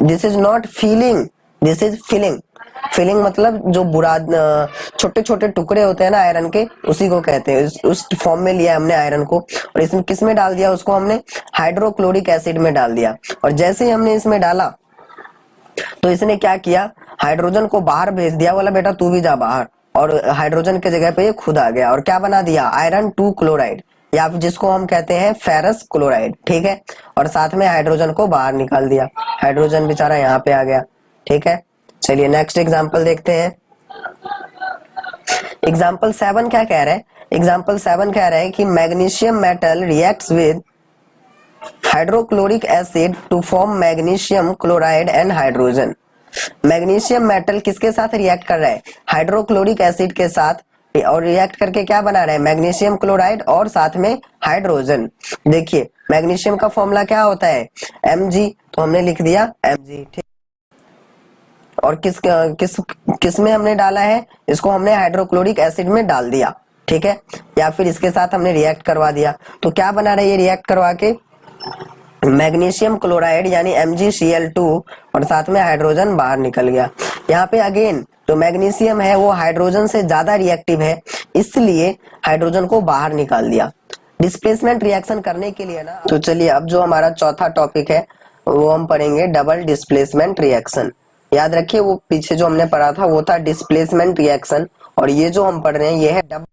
this is not feeling, this is feeling. Feeling मतलब जो बुरा छोटे छोटे टुकड़े होते हैं ना आयरन के, उसी को कहते हैं। उस फॉर्म में लिया हमने आयरन को, और इसमें किस में डाल दिया उसको, हमने हाइड्रोक्लोरिक एसिड में डाल दिया। और जैसे ही हमने इसमें डाला तो इसने क्या किया, हाइड्रोजन को बाहर भेज दिया, बोला बेटा तू भी जा बाहर, और हाइड्रोजन के जगह पे ये खुद आ गया, और क्या बना दिया, आयरन 2 क्लोराइड, या जिसको हम कहते हैं फेरस क्लोराइड, ठीक है, और साथ में हाइड्रोजन को बाहर निकाल दिया, हाइड्रोजन बेचारा यहाँ पे आ गया, ठीक है। चलिए नेक्स्ट एग्जांपल देखते हैं। एग्जांपल 7 क्या कह रहा है, एग्जांपल 7 कह रहा है कि magnesium metal reacts with hydrochloric acid to form magnesium chloride and hydrogen. Magnesium metal किसके साथ रिएक्ट कर रहा है, हाइड्रोक्लोरिक एसिड के साथ, और रिएक्ट करके क्या बना रहा है, मैग्नीशियम क्लोराइड और साथ में हाइड्रोजन। देखिए मैग्नीशियम का फॉर्मूला क्या होता है, Mg, तो हमने लिख दिया Mg, ठीक। और किस किस किस में हमने डाला है, इसको हमने हाइड्रोक्लोरिक एसिड में डाल दिया, ठीक है, या फिर इसके साथ हमने रिएक्ट करवा दिया। तो क्या बना रहा है ये रिएक्ट करवा के, मैग्नीशियम क्लोराइड यानी MgCl2, और साथ में हाइड्रोजन बाहर निकल गया। यहाँ पे अगेन जो मैग्नीशियम है वो हाइड्रोजन से ज्यादा रिएक्टिव है, इसलिए हाइड्रोजन को बाहर निकाल दिया डिस्प्लेसमेंट रिएक्शन करने के लिए ना। तो चलिए अब जो हमारा चौथा टॉपिक है वो हम पढ़ेंगे डबल डिस्प्लेसमेंट रिएक्शन। याद रखिए वो पीछे जो हमने पढ़ा था वो था डिस्प्लेसमेंट रिएक्शन, और ये जो हम पढ़ रहे हैं ये है डबल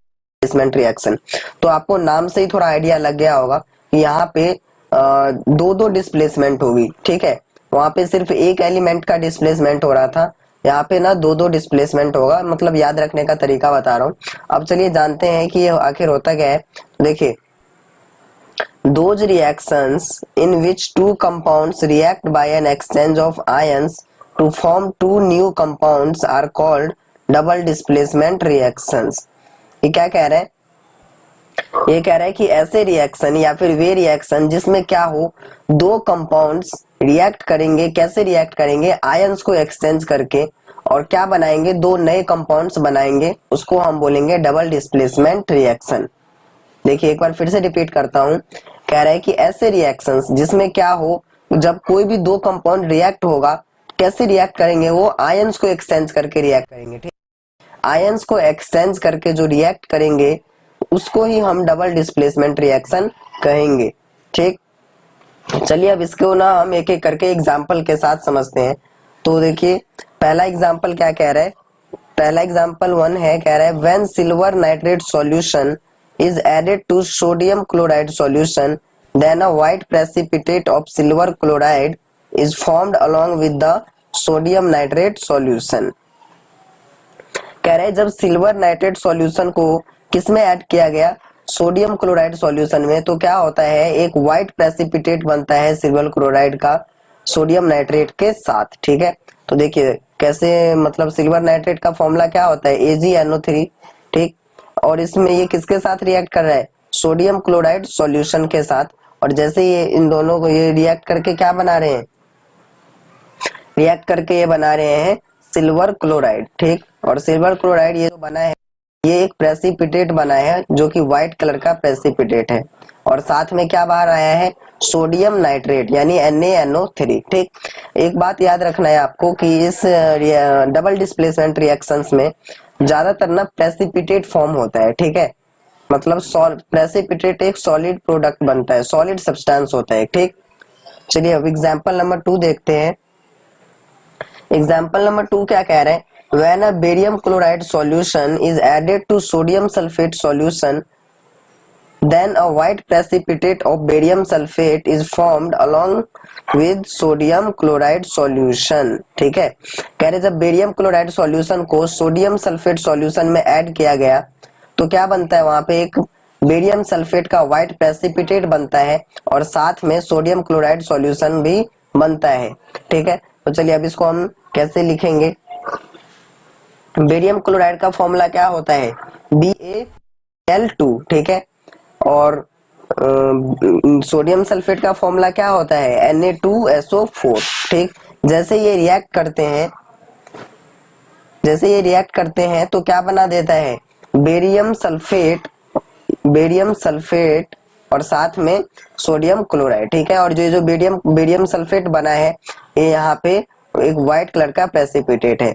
डिस्प्लेसमेंट रिएक्शन। तो आपको नाम से ही थोड़ा आइडिया लग गया होगा कि यहाँ पे दो दो डिस्प्लेसमेंट होगी, ठीक है, वहां पे सिर्फ एक एलिमेंट का डिस्प्लेसमेंट हो रहा था, यहाँ पे ना दो दो डिस्प्लेसमेंट होगा, मतलब याद रखने का तरीका बता रहा हूँ। अब चलिए जानते हैं कि ये आखिर होता क्या है। देखिए those reactions in which two compounds react by an exchange of ions to form two new compounds are called double displacement reactions। ये क्या कह रहे हैं, ये कह रहा है कि ऐसे रिएक्शन या फिर वे रिएक्शन जिसमें क्या हो, दो कंपाउंड्स रिएक्ट करेंगे, कैसे रिएक्ट करेंगे, आयंस को एक्सचेंज करके, और क्या बनाएंगे, दो नए कंपाउंड्स बनाएंगे, उसको हम बोलेंगे डबल डिस्प्लेसमेंट रिएक्शन। देखिए एक बार फिर से रिपीट करता हूं, कह रहा है कि ऐसे रिएक्शंस जिसमें क्या हो, जब कोई भी दो कंपाउंड रिएक्ट होगा, कैसे रिएक्ट करेंगे, वो आयंस को एक्सचेंज करके रिएक्ट करेंगे, ठीक, आयंस को एक्सचेंज करके जो रिएक्ट करेंगे उसको ही हम डबल डिस्प्लेसमेंट रिएक्शन कहेंगे, ठीक। चलिए अब इसको ना हम एक एक करके एग्जांपल के साथ समझते हैं। तो देखिए पहला एग्जांपल क्या कह रहा है, पहला एग्जांपल 1 है, कह रहा है when silver nitrate solution is added to sodium chloride solution, then a white precipitate of silver chloride is formed along with the sodium nitrate solution। कह रहे जब सिल्वर नाइट्रेट सॉल्यूशन को किसमें ऐड किया गया, सोडियम क्लोराइड सॉल्यूशन में, तो क्या होता है, एक व्हाइट प्रेसिपिटेट बनता है सिल्वर क्लोराइड का सोडियम नाइट्रेट के साथ, ठीक है। तो देखिए कैसे, मतलब सिल्वर नाइट्रेट का फॉर्मूला क्या होता है, AgNO3, ठीक, और इसमें ये किसके साथ रिएक्ट कर रहा है, सोडियम क्लोराइड सॉल्यूशन के साथ, और जैसे ये इन दोनों को ये रिएक्ट करके क्या बना रहे हैं, रिएक्ट करके ये बना रहे हैं सिल्वर क्लोराइड, ठीक, और सिल्वर क्लोराइड ये जो बना है ये एक प्रेसिपिटेट बना है जो कि व्हाइट कलर का प्रेसिपिटेट है, और साथ में क्या बाहर आया है, सोडियम नाइट्रेट यानी NaNO3, ठीक। एक बात याद रखना है आपको कि इस डबल डिस्प्लेसमेंट रिएक्शंस में ज्यादातर ना प्रेसिपिटेट फॉर्म होता है, ठीक है, मतलब प्रेसिपिटेट एक सॉलिड प्रोडक्ट बनता है, सॉलिड सब्सटेंस होता है, ठीक। चलिए अब एग्जांपल नंबर 2 देखते हैं। एग्जांपल नंबर 2 क्या कह रहे हैं, when a barium chloride solution is added to sodium sulfate solution then a white precipitate of barium sulfate is formed along with sodium chloride solution। ठीक है, कह रहे जब बेरियम क्लोराइड सॉल्यूशन को सोडियम सल्फेट सॉल्यूशन में add किया गया तो क्या बनता है, वहां पे एक बेरियम सल्फेट का व्हाइट प्रेसिपिटेट बनता है और साथ में सोडियम क्लोराइड सॉल्यूशन भी बनता है। ठीक है, तो चलिए अब इसको हम कैसे लिखेंगे। बेरियम क्लोराइड का फॉर्मूला क्या होता है, BaCl2। ठीक है, और सोडियम सल्फेट का फॉर्मूला क्या होता है, Na2SO4। ठीक, जैसे ये रिएक्ट करते हैं तो क्या बना देता है, बेरियम सल्फेट और साथ में सोडियम क्लोराइड। ठीक है, और जो बेरियम सल्फेट बना है ये यहाँ पे एक व्हाइट कलर का प्रेसिपिटेट है।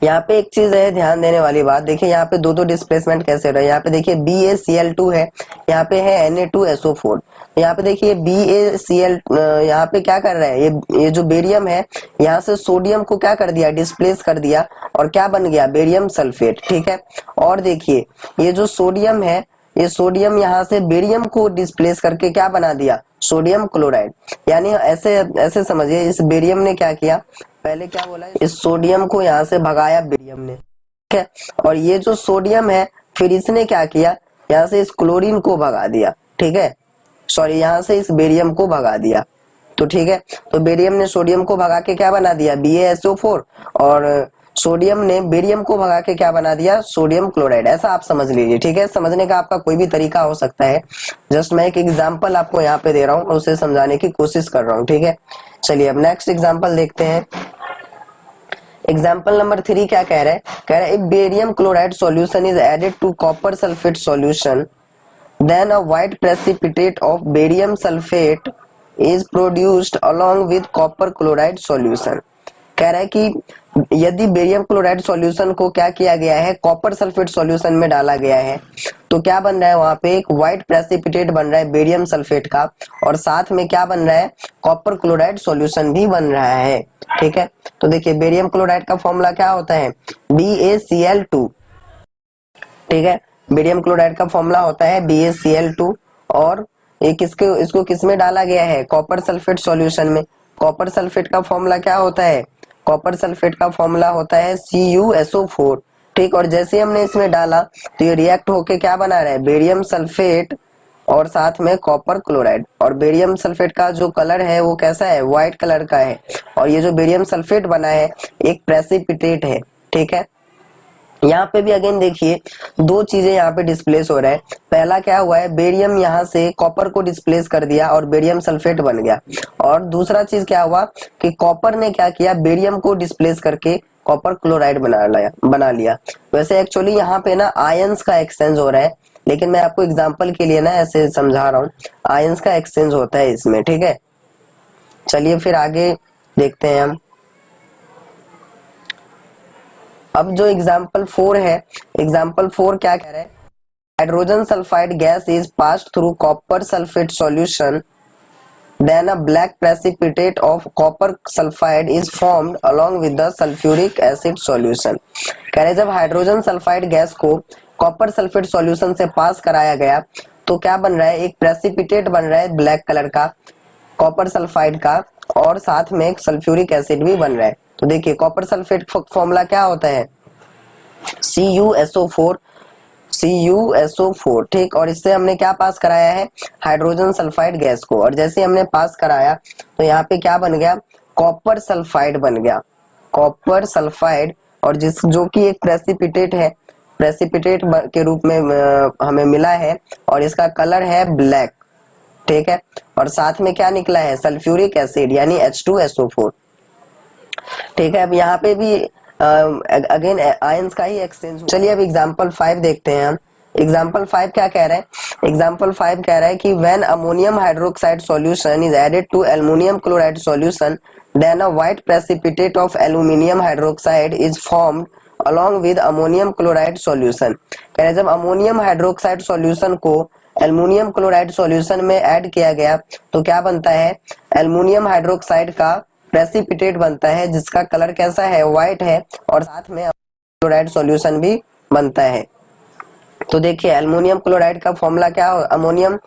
यहाँ पे एक चीज है ध्यान देने वाली बात, देखिए यहाँ पे दो डिस्प्लेसमेंट कैसे हो रहा है। यहाँ पे देखिए BaCl2 है, यहाँ पे है Na2SO4। यहाँ पे देखिए BaCl यहाँ पे क्या कर रहा है, ये जो बेरियम है यहाँ से सोडियम को क्या कर दिया, डिस्प्लेस कर दिया और क्या बन गया, बेरियम सल्फेट। ठीक है, और देखिए ये जो सोडियम है, ये सोडियम यहाँ से बेरियम को डिस्प्लेस करके क्या बना दिया, सोडियम क्लोराइड। यानी ऐसे समझिए, इस बेरियम ने क्या किया, पहले क्या बोला, इस सोडियम को यहाँ से भगाया बेरियम ने। ठीक है, और ये जो सोडियम है फिर इसने क्या किया, यहाँ से इस क्लोरीन को भगा दिया। ठीक है, सॉरी, यहाँ से इस बेरियम को भगा दिया। तो ठीक है, तो बेरियम ने सोडियम को भगा के क्या बना दिया, BaSO4, और सोडियम ने बेरियम को भगा के क्या बना दिया, सोडियम क्लोराइड। ऐसा आप समझ लीजिए। ठीक है, समझने का आपका कोई भी तरीका हो सकता है, जस्ट मैं एक एग्जांपल आपको यहाँ पे दे रहा हूँ, उसे समझाने की कोशिश कर रहा हूँ। ठीक है, चलिए अब नेक्स्ट एग्जांपल देखते हैं। एग्जाम्पल नंबर 3 क्या कह रहा है, if barium chloride solution is added to copper sulphate solution then a white precipitate of barium sulphate is produced along with copper chloride solution. कह रहा है कि यदि बेरियम क्लोराइड सॉल्यूशन को क्या किया गया है, कॉपर सल्फेट सॉल्यूशन में डाला गया है तो क्या बन रहा है, वहां पे एक व्हाइट प्रेसिपिटेट बन रहा है बेरियम सल्फेट का और साथ में क्या बन रहा है, कॉपर क्लोराइड सॉल्यूशन भी बन रहा है। ठीक है, तो देखिए बेरियम क्लोराइड का फॉर्मूला क्या होता है, BaCl2। ठीक है, बेरियम क्लोराइड का फॉर्मूला होता है BaCl2 और इसको किस में डाला गया है, कॉपर सल्फेट सॉल्यूशन में। कॉपर सल्फेट का फॉर्मूला क्या होता है, कॉपर सल्फेट का फॉर्मूला होता है CuSO4। ठीक, और जैसे हमने इसमें डाला तो ये रिएक्ट होके क्या बना रहा है, बेरियम सल्फेट और साथ में कॉपर क्लोराइड। और बेरियम सल्फेट का जो कलर है वो कैसा है, व्हाइट कलर का है, और ये जो बेरियम सल्फेट बना है एक प्रेसिपिटेट है। ठीक है, यहाँ पे भी अगेन देखिए दो चीजें यहाँ पे डिस्प्लेस हो रहा है। पहला क्या हुआ है, बेरियम यहाँ से कॉपर को डिस्प्लेस कर दिया और बेरियम सल्फेट बन गया। और दूसरा चीज क्या हुआ कि कॉपर ने क्या किया, बेरियम को डिस्प्लेस करके कॉपर क्लोराइड बना लिया। वैसे एक्चुअली यहाँ पे ना आयंस का एक्सचेंज हो रहा है, लेकिन मैं आपको एग्जाम्पल के लिए ना ऐसे समझा रहा हूँ, आयंस का एक्सचेंज होता है इसमें। ठीक है, चलिए फिर आगे देखते हैं हम। अब जो एग्जाम्पल 4 है, एग्जाम्पल 4 क्या कह रहा है, hydrogen sulphide gas is passed through copper sulphate solution then a black precipitate of copper sulphide is formed along with the sulphuric acid solution. कह रहे जब हाइड्रोजन सल्फाइड गैस को कॉपर सल्फेट सॉल्यूशन से pass कराया गया तो क्या बन रहा है, एक प्रेसिपिटेट बन रहा है ब्लैक कलर का कॉपर सल्फाइड का और साथ में एक सल्फ्यूरिक एसिड भी बन रहा है। तो देखिए कॉपर सल्फेट फॉर्मूला क्या होता है, CuSO4। ठीक, और इससे हमने क्या पास कराया है, हाइड्रोजन सल्फाइड गैस को, और जैसे हमने पास कराया तो यहाँ पे क्या बन गया, कॉपर सल्फाइड बन गया, कॉपर सल्फाइड, और जो कि एक प्रेसिपिटेट है, प्रेसिपिटेट के रूप में हमें मिला है और इसका कलर है ब्लैक। ठीक है, और साथ में क्या निकला है, सल्फ्यूरिक एसिड यानी H2SO4। ठीक है, अब यहाँ पे भी अगेन आयंस का ही एक्सचेंज। चलिए अब एग्जांपल 5 देखते हैं हम। एग्जांपल 5 क्या कह रहा है, एग्जांपल 5 कह रहा है कि when ammonium hydroxide solution is added to aluminium chloride solution then a white precipitate of aluminium hydroxide is formed along with ammonium chloride solution. कह रहे हैं जब अमोनियम हाइड्रोक्साइड सॉल्यूशन को एल्युमिनियम क्लोराइड सॉल्यूशन में ऐड किया गया तो क्या बनता है, एल्युमिनियम हाइड्रोक्साइड का प्रेसिपिटेट बनता है जिसका कलर कैसा है, व्हाइट है, और साथ में क्लोराइड सॉल्यूशन भी बनता है। तो देखिए एल्युमिनियम क्लोराइड का फॉर्मूला क्या हो, अमोनियम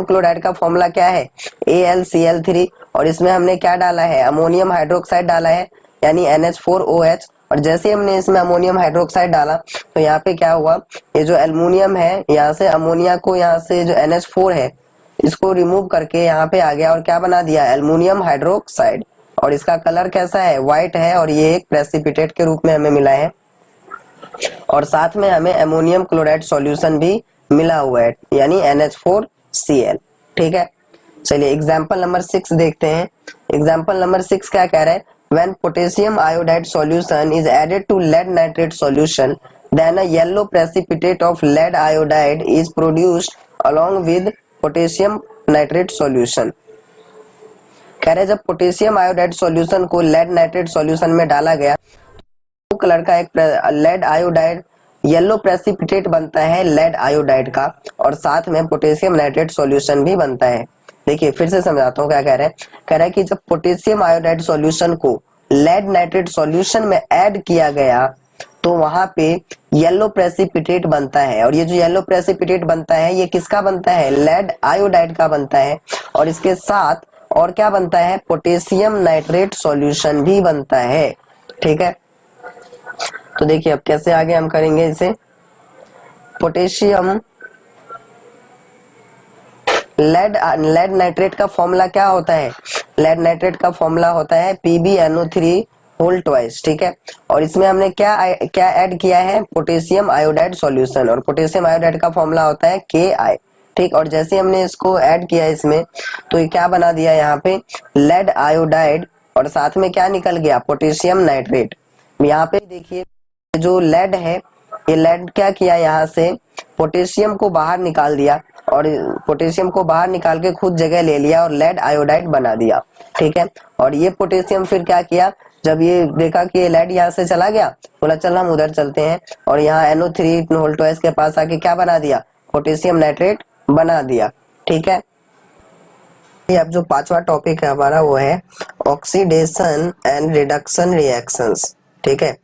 क्लोराइड का फॉर्मूला क्या है, AlCl3, और इसमें हमने क्या डाला है, अमोनियम हाइड्रोक्साइड डाला है यानी NH4OH। और जैसे हमने इसमें अमोनियम हाइड्रोक्साइड डाला तो यहाँ पे क्या हुआ, ये जो एल्युमिनियम है यहाँ से अमोनिया को, यहाँ से जो NH4 है इसको रिमूव करके यहाँ पे आ गया और क्या बना दिया, एल्युमिनियम हाइड्रोक्साइड। और इसका कलर कैसा है, व्हाइट है, और ये एक प्रेसिपिटेट के रूप में हमें मिला है। और साथ में हमें अमोनियम क्लोराइड सॉल्यूशन भी मिला हुआ है यानी NH4Cl। ठीक है, चलिए एग्जांपल नंबर 6 देखते हैं। एग्जांपल नंबर 6 क्या कह रहा है, when potassium iodide solution is added to lead nitrate solution then a yellow precipitate of lead iodide is produced along with potassium nitrate solution। कह रहे जब पोटेशियम आयोडाइड सॉल्यूशन को लेड नाइट्रेट सॉल्यूशन में डाला गया तो कलर का एक लेड आयोडाइड येलो प्रेसिपिटेट बनता है लेड आयोडाइड का, और साथ में पोटेशियम नाइट्रेट सॉल्यूशन भी बनता है। देखिए फिर से समझाता हूँ क्या कह रहे हैं, कह रहा है कि जब पोटेशियम आयोडाइड सॉल्यूशन को लेड नाइट्रेट सॉल्यूशन में ऐड किया गया तो वहां पे येलो प्रेसिपिटेट बनता है, और ये जो येलो प्रेसिपिटेट बनता है ये किसका बनता है, लेड आयोडाइड का बनता है, और इसके साथ और क्या बनता है, पोटेशियम नाइट्रेट सॉल्यूशन भी बनता है। ठीक है, तो देखिए अब कैसे आगे हम करेंगे इसे, पोटेशियम लेड नाइट्रेट का फॉर्मूला क्या होता है, लेड नाइट्रेट का फॉर्मूला होता है PbNO3 होल ट्वाइस। ठीक है, और इसमें हमने क्या ऐड किया है, पोटेशियम आयोडाइड सॉल्यूशन, और पोटेशियम आयोडाइड का फॉर्मूला होता है Ki। ठीक, और जैसे हमने इसको ऐड किया इसमें तो ये क्या बना दिया यहाँ पे, लेड आयोडाइड, और साथ में क्या निकल गया, पोटेशियम नाइट्रेट। यहाँ पे देखिए जो लेड है ये लेड क्या किया, यहाँ से पोटेशियम को बाहर निकाल दिया, और पोटेशियम को बाहर निकाल के खुद जगह ले लिया और लेड आयोडाइड बना दिया। ठीक है, और ये पोटेशियम फिर क्या किया, जब ये देखा कि ये लेड यहाँ से चला गया, बोला चल हम उधर चलते हैं, और यहाँ NO3 होल ट्वाइस के पास आके क्या बना दिया, पोटेशियम नाइट्रेट बना दिया। ठीक है, ये अब जो पांचवा टॉपिक है हमारा वो है ऑक्सीडेशन एंड रिडक्शन रिएक्शंस। ठीक है,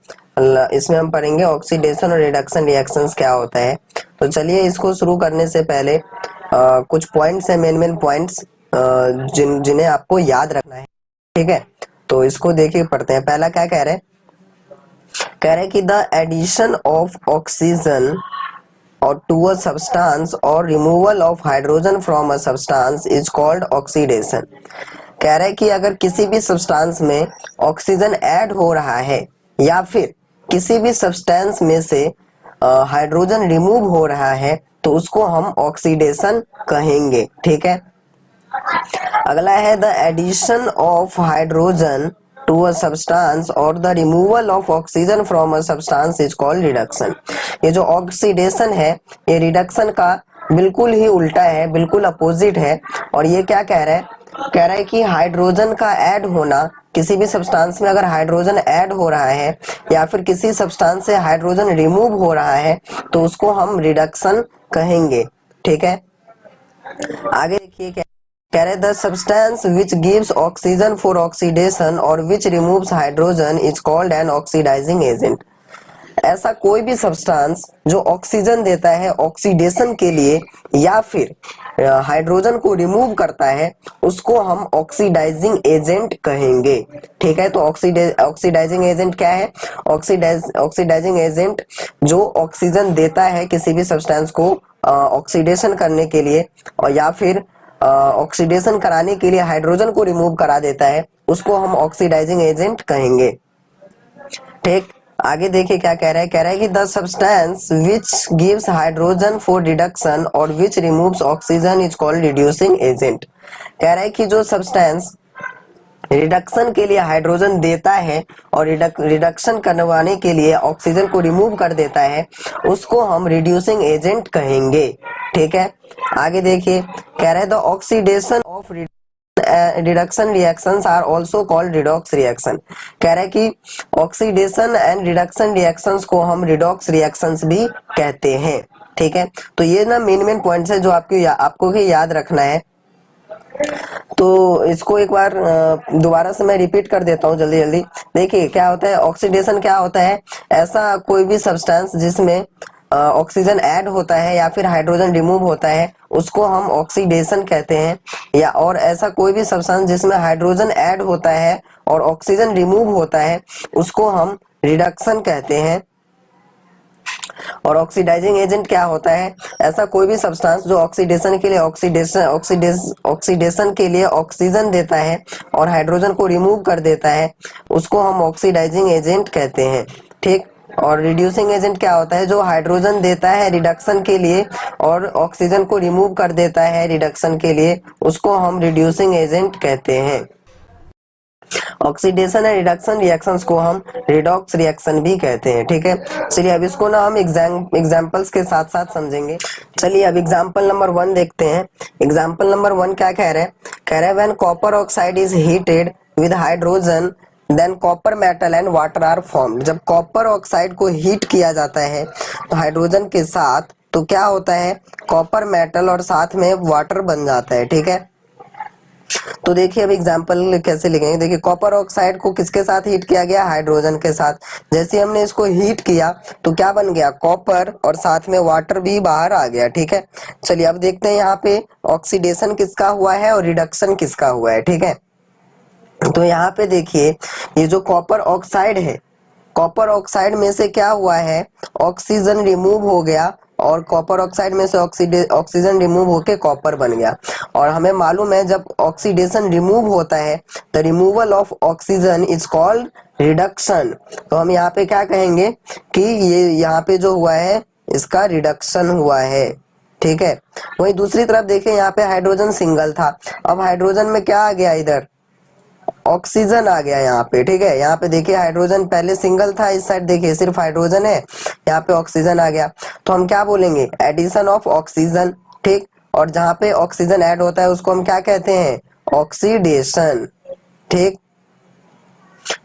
इसमें हम पढ़ेंगे ऑक्सीडेशन और रिडक्शन रिएक्शंस क्या होता है। तो चलिए इसको शुरू करने से पहले कुछ पॉइंट्स है, मेन पॉइंट्स जिन्हें आपको याद रखना है। ठीक है, तो इसको देखिए पढ़ते हैं। पहला क्या कह रहे हैं, कह रहे हैं कि द एडिशन ऑफ ऑक्सीजन और टू अ सब्सटेंस और removal of hydrogen from a substance is called oxidation. कह रहे हैं कि अगर किसी भी सब्सटेंस में ऑक्सीजन ऐड हो रहा है या फिर किसी भी सब्सटेंस में से हाइड्रोजन रिमूव हो रहा है तो उसको हम ऑक्सीडेशन कहेंगे। ठीक है, अगला है the addition of hydrogen to a substance और the removal of oxygen from a substance is called reduction. ये जो ऑक्सीडेशन है ये रिडक्शन का बिल्कुल ही उल्टा है, बिल्कुल अपोजिट है। और ये क्या कह रहा है, कह रहा है कि हाइड्रोजन का ऐड होना, किसी भी सब्सटेंस में अगर हाइड्रोजन ऐड हो रहा है या फिर किसी सब्सटेंस से हाइड्रोजन रिमूव हो रहा है तो उसको हम रिडक्शन कहेंगे। ठीक है, आगे देखिए क्या कह रहे, the substance which gives oxygen for oxidation और which removes hydrogen is called an oxidising agent. ऐसा कोई भी सब्सटेंस जो ऑक्सीजन देता है ऑक्सीडेशन के लिए या फिर हाइड्रोजन को रिमूव करता है उसको हम ऑक्सीडाइजिंग एजेंट कहेंगे। ठीक है, तो ऑक्सीडाइजिंग एजेंट क्या है, ऑक्सीडाइजिंग एजेंट जो ऑक्सीजन देता है किसी भी सब्सटेंस को ऑक्सीडेशन करने के लिए और या फिर ऑक्सीडेशन कराने के लिए हाइड्रोजन को रिमूव करा देता है उसको हम ऑक्सीडाइजिंग एजेंट कहेंगे। ठीक, आगे देखिए क्या कह रहा है, कह रहा है कि the substance which gives hydrogen for reduction और which removes oxygen is called reducing agent. कह रहा है कि जो सब्सटेंस रिडक्शन के लिए हाइड्रोजन देता है और रिडक्शन करवाने के लिए ऑक्सीजन को रिमूव कर देता है उसको हम रिड्यूसिंग एजेंट कहेंगे। ठीक है, आगे देखिए कह रहा है the oxidation of reduction reactions are also called redox reaction. कह रहा है कि ऑक्सीडेशन एंड रिडक्शन रिएक्शंस को हम रिडॉक्स रिएक्शंस भी कहते हैं। ठीक है, तो ये ना मेन पॉइंट्स है जो आपको ही याद रखना है। तो इसको एक बार दोबारा से मैं रिपीट कर देता हूँ जल्दी जल्दी। देखिए क्या होता है, ऑक्सीडेशन क्या होता है, ऐसा कोई भी सब्सटेंस जिसमें ऑक्सीजन ऐड होता है या फिर हाइड्रोजन रिमूव होता है उसको हम ऑक्सीडेशन कहते हैं। या और ऐसा कोई भी सब्सटेंस जिसमें हाइड्रोजन ऐड होता है और ऑक्सीजन रिमूव होता है उसको हम रिडक्शन कहते हैं। और ऑक्सीडाइजिंग एजेंट क्या होता है, ऐसा कोई भी सब्सटेंस जो ऑक्सीडेशन के लिए ऑक्सीडेशन के लिए ऑक्सीजन देता है और हाइड्रोजन को रिमूव कर देता है उसको हम ऑक्सीडाइजिंग एजेंट कहते हैं। ठीक। और रिड्यूसिंग एजेंट क्या होता है, जो हाइड्रोजन देता है रिडक्शन के लिए और ऑक्सीजन को रिमूव कर देता है रिडक्शन के लिए, उसको हम रिड्यूसिंग एजेंट कहते हैं। ऑक्सीडेशन एंड रिडक्शन रिएक्शंस को हम रिडॉक्स रिएक्शन भी कहते हैं। ठीक है, चलिए अब इसको ना हम एग्जांपल्स के साथ साथ समझेंगे। चलिए अब एग्जांपल नंबर 1 देखते हैं। एग्जांपल नंबर 1 क्या कह रहे हैं, कह रहे हैं when copper oxide is heated with hydrogen then copper metal and water are formed. जब कॉपर ऑक्साइड को हीट किया जाता है तो हाइड्रोजन के साथ तो क्या होता है, कॉपर मेटल और साथ में वाटर बन जाता है। ठीक है, तो देखिए अब एग्जांपल कैसे लिखेंगे। देखिए कॉपर ऑक्साइड को किसके साथ हीट किया गया, हाइड्रोजन के साथ। जैसे हमने इसको हीट किया तो क्या बन गया, कॉपर और साथ में वाटर भी बाहर आ गया। ठीक है, चलिए अब देखते हैं यहाँ पे ऑक्सीडेशन किसका हुआ है और रिडक्शन किसका हुआ है। ठीक है, तो यहाँ पे देखिए ये जो कॉपर ऑक्साइड है, कॉपर ऑक्साइड में से क्या हुआ है, ऑक्सीजन रिमूव हो गया और कॉपर ऑक्साइड में से ऑक्सीजन रिमूव होके कॉपर बन गया। और हमें मालूम है जब ऑक्सीडेशन रिमूव होता है the removal of oxygen is called reduction. तो हम यहाँ पे क्या कहेंगे कि ये यहाँ पे जो हुआ है इसका रिडक्शन हुआ है। ठीक है, वही दूसरी तरफ देखें यहाँ पे हाइड्रोजन सिंगल था, अब हाइड्रोजन में क्या आ गया, इधर ऑक्सीजन आ गया यहाँ पे। ठीक है, यहाँ पे देखिए हाइड्रोजन पहले सिंगल था, इस साइड देखिए सिर्फ हाइड्रोजन है, यहाँ पे ऑक्सीजन आ गया। तो हम क्या बोलेंगे, एडिशन ऑफ ऑक्सीजन। ठीक, और जहाँ पे ऑक्सीजन ऐड होता है उसको हम क्या कहते हैं, ऑक्सीडेशन। ठीक,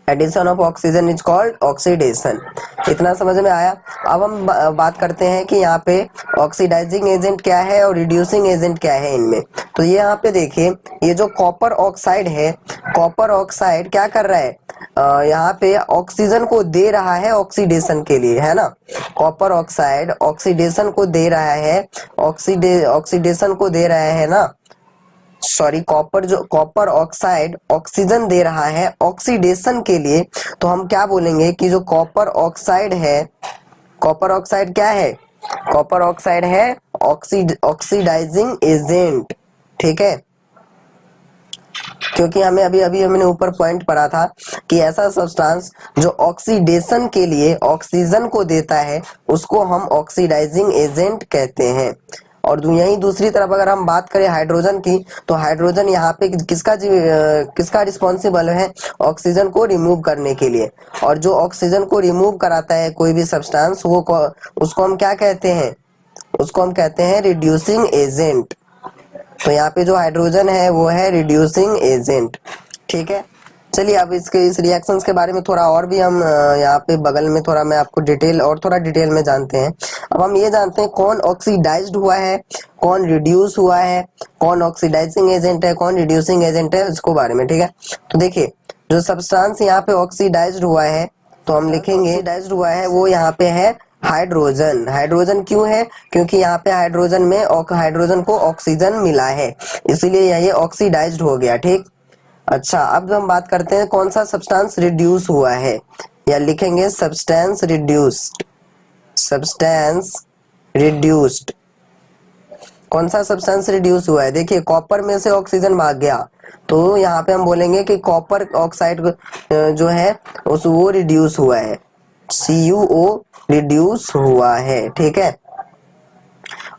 addition of oxygen is called oxidation. इतना समझ में आया। अब हम बात करते हैं कि यहाँ पे ऑक्सीडाइजिंग एजेंट क्या है और रिड्यूसिंग एजेंट क्या है इनमें। तो ये यहाँ पे देखिए ये जो कॉपर ऑक्साइड है, कॉपर ऑक्साइड क्या कर रहा है, यहाँ पे ऑक्सीजन को दे रहा है ऑक्सीडेशन के लिए, है ना। कॉपर ऑक्साइड ऑक्सीडेशन को दे रहा है, ऑक्सीडेशन को दे रहा है ना, सॉरी कॉपर ऑक्साइड ऑक्सीजन दे रहा है ऑक्सीडेशन के लिए। तो हम क्या बोलेंगे कि जो कॉपर ऑक्साइड है, कॉपर ऑक्साइड क्या है, कॉपर ऑक्साइड है ऑक्सीडाइजिंग एजेंट। ठीक है, क्योंकि हमें अभी अभी हमने ऊपर पॉइंट पढ़ा था कि ऐसा सब्सटेंस जो ऑक्सीडेशन के लिए ऑक्सीजन को देता है उसको हम ऑक्सीडाइजिंग एजेंट कहते हैं। और यहीं दूसरी तरफ अगर हम बात करें हाइड्रोजन की, तो हाइड्रोजन यहाँ पे किसका रिस्पॉन्सिबल है, ऑक्सीजन को रिमूव करने के लिए। और जो ऑक्सीजन को रिमूव कराता है कोई भी सब्सटेंस उसको हम क्या कहते हैं, उसको हम कहते हैं रिड्यूसिंग एजेंट। तो यहाँ पे जो हाइड्रोजन है वो है रिड्यूसिंग एजेंट। ठीक है, चलिए अब इस रिएक्शंस के बारे में थोड़ा और भी हम यहाँ पे बगल में थोड़ा मैं आपको थोड़ा डिटेल में जानते हैं। अब हम ये जानते हैं कौन ऑक्सीडाइज्ड हुआ है, कौन रिड्यूस हुआ है, कौन ऑक्सीडाइजिंग एजेंट है, कौन रिड्यूसिंग एजेंट है, इसको बारे में। ठीक है, तो देखिए जो सब्सटेंस यहाँ पे ऑक्सीडाइज्ड हुआ है तो हम लिखेंगे ऑक्सीडाइज्ड हुआ है वो यहाँ पे है हाइड्रोजन। हाइड्रोजन क्यों है, क्योंकि यहाँ पे हाइड्रोजन में हाइड्रोजन को ऑक्सीजन मिला है इसलिए ये ऑक्सीडाइज्ड हो गया। ठीक, अच्छा अब हम बात करते हैं कौन सा सब्सटेंस रिड्यूस हुआ है, या लिखेंगे सब्सटेंस रिड्यूस्ड। सब्सटेंस रिड्यूस्ड, कौन सा सब्सटेंस रिड्यूस हुआ है, देखिए कॉपर में से ऑक्सीजन भाग गया तो यहाँ पे हम बोलेंगे कि कॉपर ऑक्साइड जो है वो रिड्यूस हुआ है, CuO रिड्यूस हुआ है। ठीक है,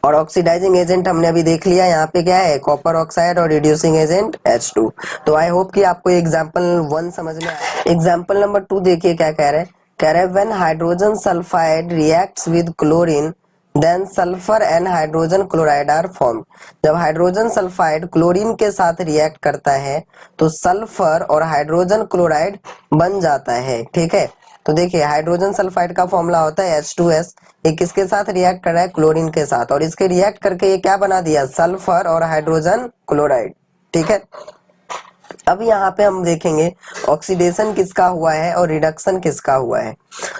और ऑक्सीडाइजिंग एजेंट हमने अभी देख लिया, यहाँ पे क्या है कॉपर ऑक्साइड और रिड्यूसिंग एजेंट H2। तो आई होप कि आपको एग्जांपल 1 समझ में आया। एग्जांपल नंबर 2 देखिए क्या कह रहे हैं, कह रहे हैं when hydrogen sulphide reacts with chlorine then sulphur and hydrogen chloride are form. जब हाइड्रोजन सल्फाइड क्लोरीन के साथ रिएक्ट करता है तो सल्फर और हाइड्रोजन क्लोराइड बन जाता है। ठीक है, तो देखिए हाइड्रोजन सल्फाइड का फॉर्मूला होता है H2S, ये किसके साथ रिएक्ट कर रहा है, क्लोरीन के साथ, और इसके रिएक्ट करके ये क्या बना दिया, सल्फर और हाइड्रोजन क्लोराइड। ठीक है। अब यहाँ पे हम देखेंगे ऑक्सीडेशन किसका हुआ है और रिडक्शन किसका हुआ है।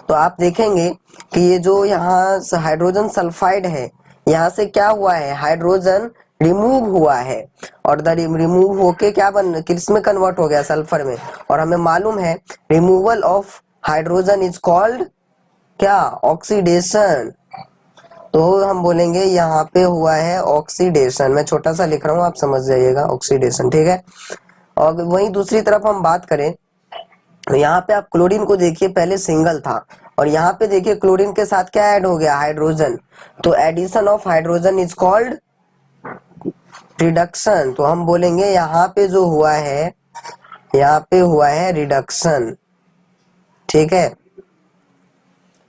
तो आप देखेंगे कि ये जो यहाँ हाइड्रोजन सल्फाइड है, यहाँ से क्या हुआ है, हाइड्रोजन रिमूव हुआ है और द रिमूव होके क्या बन किस में कन्वर्ट हो गया, सल्फर में। और हमें मालूम है removal of hydrogen is called क्या, ऑक्सीडेशन। तो हम बोलेंगे यहाँ पे हुआ है ऑक्सीडेशन। मैं छोटा सा लिख रहा हूँ, आप समझ जाइएगा, ऑक्सीडेशन, ठीक है। और वहीं दूसरी तरफ हम बात करें तो यहाँ पे आप क्लोरीन को देखिए, पहले सिंगल था और यहाँ पे देखिए क्लोरीन के साथ क्या ऐड हो गया, हाइड्रोजन। तो addition of hydrogen is called reduction. तो हम बोलेंगे यहाँ पे जो हुआ है, यहाँ पे हुआ है रिडक्शन, ठीक है।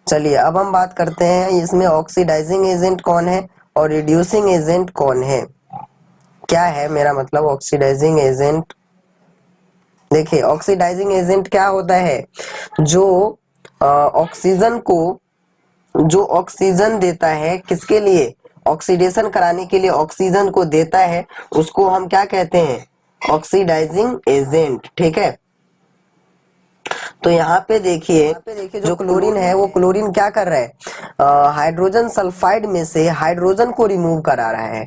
चलिए अब हम बात करते हैं इसमें ऑक्सीडाइजिंग एजेंट कौन है और रिड्यूसिंग एजेंट कौन है। क्या है मेरा मतलब ऑक्सीडाइजिंग एजेंट, देखिए ऑक्सीडाइजिंग एजेंट क्या होता है, जो ऑक्सीजन को, जो ऑक्सीजन देता है किसके लिए, ऑक्सीडेशन कराने के लिए ऑक्सीजन को देता है, उसको हम क्या कहते हैं, ऑक्सीडाइजिंग एजेंट, ठीक है। तो यहाँ पे देखिए जो क्लोरीन है वो क्लोरीन क्या कर रहा है, हाइड्रोजन सल्फाइड में से हाइड्रोजन को रिमूव करा रहा है।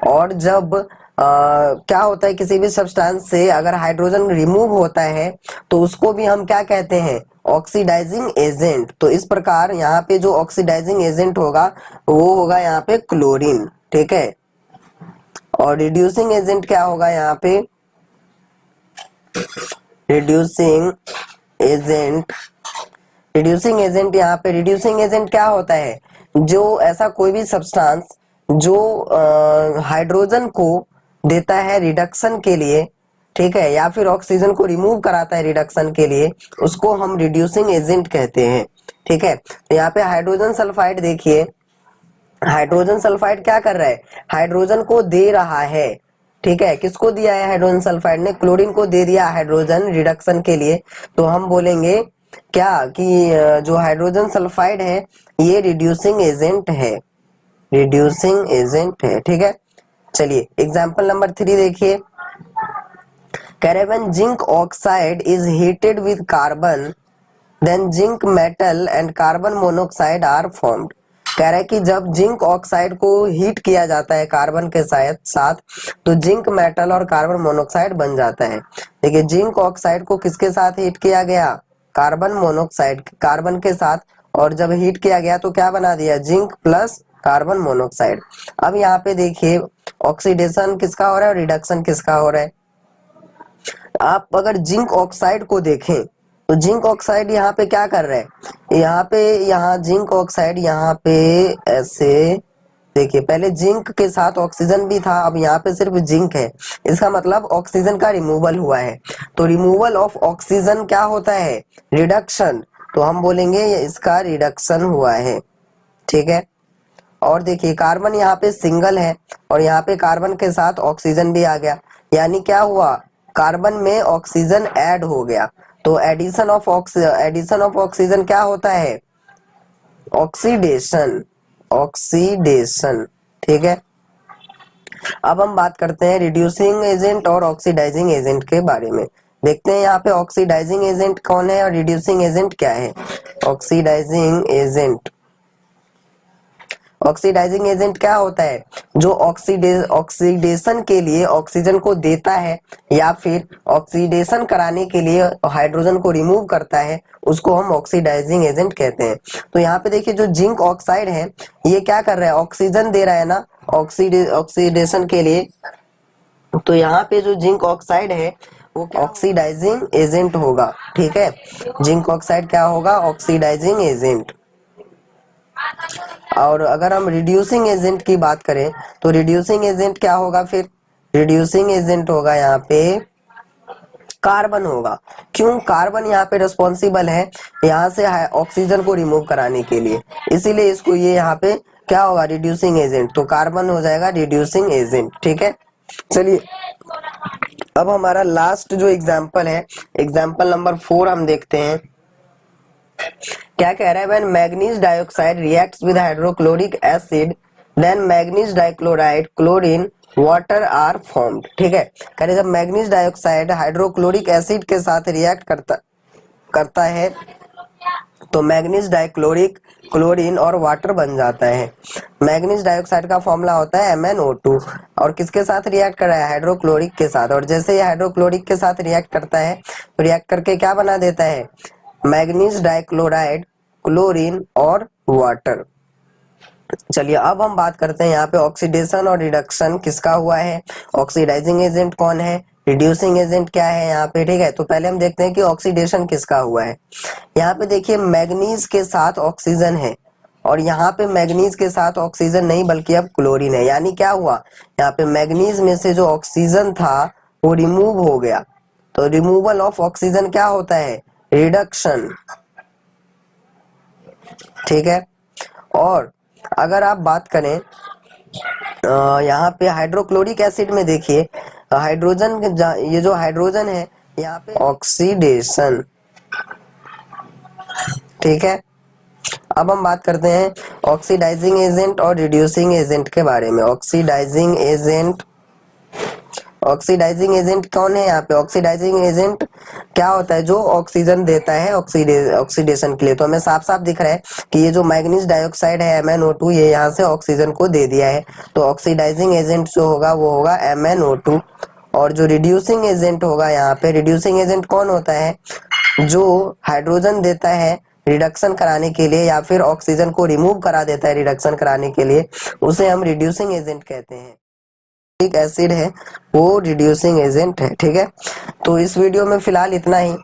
और जब क्या होता है, किसी भी सब्सटेंस से अगर हाइड्रोजन रिमूव होता है तो उसको भी हम क्या कहते हैं, ऑक्सीडाइजिंग एजेंट। तो इस प्रकार यहाँ पे जो ऑक्सीडाइजिंग एजेंट होगा वो होगा यहाँ पे क्लोरीन, ठीक है। और रिड्यूसिंग एजेंट क्या होगा यहाँ पे, रिड्यूसिंग एजेंट, रिड्यूसिंग एजेंट यहाँ पे रिड्यूसिंग एजेंट क्या होता है, जो ऐसा कोई भी सब्सटेंस जो हाइड्रोजन को देता है रिडक्शन के लिए, ठीक है, या फिर ऑक्सीजन को रिमूव कराता है रिडक्शन के लिए, उसको हम रिड्यूसिंग एजेंट कहते हैं, ठीक है। तो यहाँ पे हाइड्रोजन सल्फाइड देखिए, हाइड्रोजन सल्फाइड क्या कर रहा है, हाइड्रोजन को दे रहा है, ठीक है। किसको दिया है, हाइड्रोजन सल्फाइड ने क्लोरीन को दे दिया हाइड्रोजन रिडक्शन के लिए। तो हम बोलेंगे क्या कि जो हाइड्रोजन सल्फाइड है ये रिड्यूसिंग एजेंट है, रिड्यूसिंग एजेंट है, ठीक है। चलिए एग्जांपल नंबर 3 देखिए, When zinc oxide is heated with carbon then zinc metal and carbon monoxide are formed. कह रहा है कि जब जिंक ऑक्साइड को हीट किया जाता है कार्बन के साथ तो जिंक मेटल और कार्बन मोनोऑक्साइड बन जाता है। देखिए जिंक ऑक्साइड को किसके साथ हीट किया गया, कार्बन मोनोऑक्साइड, कार्बन के साथ, और जब हीट किया गया तो क्या बना दिया, जिंक प्लस कार्बन मोनोऑक्साइड। अब यहाँ पे देखिए ऑक्सीडेशन किसका हो रहा है और रिडक्शन किसका हो रहा है। आप अगर जिंक ऑक्साइड को देखें तो जिंक ऑक्साइड यहाँ पे क्या कर रहा है, यहाँ जिंक ऑक्साइड यहाँ पे ऐसे देखिए, पहले जिंक के साथ ऑक्सीजन भी था, अब यहाँ पे सिर्फ जिंक है, इसका मतलब ऑक्सीजन का रिमूवल हुआ है। तो रिमूवल ऑफ ऑक्सीजन क्या होता है, रिडक्शन। तो हम बोलेंगे इसका रिडक्शन हुआ है, ठीक है। और देखिए कार्बन यहाँ पे सिंगल है और यहाँ पे कार्बन के साथ ऑक्सीजन भी आ गया, यानी क्या हुआ, कार्बन में ऑक्सीजन ऐड हो गया। तो एडिशन ऑफ ऑक्सीजन क्या होता है, ऑक्सीडेशन, ऑक्सीडेशन, ठीक है। अब हम बात करते हैं रिड्यूसिंग एजेंट और ऑक्सीडाइजिंग एजेंट के बारे में। देखते हैं यहाँ पे ऑक्सीडाइजिंग एजेंट कौन है और रिड्यूसिंग एजेंट क्या है। ऑक्सीडाइजिंग एजेंट, ऑक्सीडाइजिंग एजेंट क्या होता है, जो ऑक्सीडेशन के लिए ऑक्सीजन को देता है या फिर ऑक्सीडेशन कराने के लिए हाइड्रोजन को रिमूव करता है, उसको हम ऑक्सीडाइजिंग एजेंट कहते हैं। तो यहाँ पे देखिए जो जिंक ऑक्साइड है ये क्या कर रहा है, ऑक्सीजन दे रहा है ना ऑक्सीडेशन के लिए। तो यहाँ पे जो जिंक ऑक्साइड है वो ऑक्सीडाइजिंग एजेंट होगा, ठीक है। जिंक ऑक्साइड क्या होगा, ऑक्सीडाइजिंग एजेंट। और अगर हम रिड्यूसिंग एजेंट की बात करें तो रिड्यूसिंग एजेंट क्या होगा, फिर रिड्यूसिंग एजेंट होगा यहाँ पे कार्बन होगा। क्यों, कार्बन यहाँ पे रिस्पॉन्सिबल है यहाँ से ऑक्सीजन को रिमूव कराने के लिए, इसीलिए इसको ये यहाँ पे क्या होगा, रिड्यूसिंग एजेंट। तो कार्बन हो जाएगा रिड्यूसिंग एजेंट, ठीक है। चलिए अब हमारा लास्ट जो एग्जाम्पल है, एग्जाम्पल नंबर 4 हम देखते हैं। क्या कह रहा है, when manganese dioxide reacts with hydrochloric acid then manganese dichloride chlorine water are formed. ठीक है, कह रहे जब मैग्नीज डाइऑक्साइड हाइड्रोक्लोरिक एसिड के साथ रिएक्ट करता है तो मैग्नीज डाइक्लोरिक क्लोरीन और वाटर बन जाता है। मैग्नीज डाइऑक्साइड का फॉर्मूला होता है MnO2 और किसके साथ रिएक्ट कर रहा है? हाइड्रोक्लोरिक के साथ। और जैसे ये हाइड्रोक्लोरिक के साथ रिएक्ट करता है तो रिएक्ट करके क्या बना देता है? मैग्नीज डाइक्लोराइड, क्लोरीन और वाटर। चलिए अब हम बात करते हैं यहाँ पे ऑक्सीडेशन और रिडक्शन किसका हुआ है, ऑक्सीडाइजिंग एजेंट कौन है, रिड्यूसिंग एजेंट क्या है यहाँ पे। ठीक है, तो पहले हम देखते हैं कि ऑक्सीडेशन किसका हुआ है। यहाँ पे देखिए मैग्नीज के साथ ऑक्सीजन है और यहाँ पे मैग्नीज के साथ ऑक्सीजन नहीं बल्कि अब क्लोरीन है, यानी क्या हुआ, यहाँ पे मैग्नीज में से जो ऑक्सीजन था वो रिमूव हो गया। तो रिमूवल ऑफ ऑक्सीजन क्या होता है? रिडक्शन। ठीक है, और अगर आप बात करें यहाँ पे हाइड्रोक्लोरिक एसिड में देखिए हाइड्रोजन, ये जो हाइड्रोजन है यहाँ पे ऑक्सीडेशन। ठीक है, अब हम बात करते हैं ऑक्सीडाइजिंग एजेंट और रिड्यूसिंग एजेंट के बारे में। ऑक्सीडाइजिंग एजेंट कौन है यहाँ पे? ऑक्सीडाइजिंग एजेंट क्या होता है? जो ऑक्सीजन देता है ऑक्सीडेशन के लिए। तो हमें साफ साफ दिख रहा है कि ये जो मैग्नीज डाइऑक्साइड है MnO2 ये यहाँ से ऑक्सीजन को दे दिया है, तो ऑक्सीडाइजिंग एजेंट जो होगा वो होगा MnO2। और जो रिड्यूसिंग एजेंट होगा यहाँ पे, रिड्यूसिंग एजेंट कौन होता है? जो हाइड्रोजन देता है रिडक्शन कराने के लिए या फिर ऑक्सीजन को रिमूव करा देता है रिडक्शन कराने के लिए, उसे हम रिड्यूसिंग एजेंट कहते हैं। एक एसिड है वो रिड्यूसिंग एजेंट है। ठीक है, तो इस वीडियो में फिलहाल इतना ही।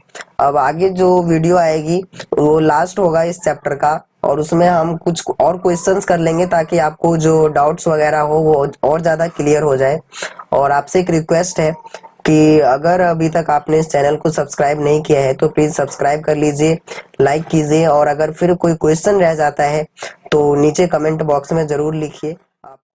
अब आगे जो वीडियो आएगी वो लास्ट होगा इस चैप्टर का और उसमें हम कुछ और क्वेश्चंस कर लेंगे ताकि आपको जो डाउट्स वगैरह हो वो और ज्यादा क्लियर हो जाए। और आपसे एक रिक्वेस्ट है कि अगर अभी तक आपने इस चैनल को सब्सक्राइब नहीं किया है तो प्लीज सब्सक्राइब कर लीजिए, लाइक कीजिए और अगर फिर कोई क्वेश्चन रह जाता है तो नीचे कमेंट बॉक्स में जरूर लिखिए।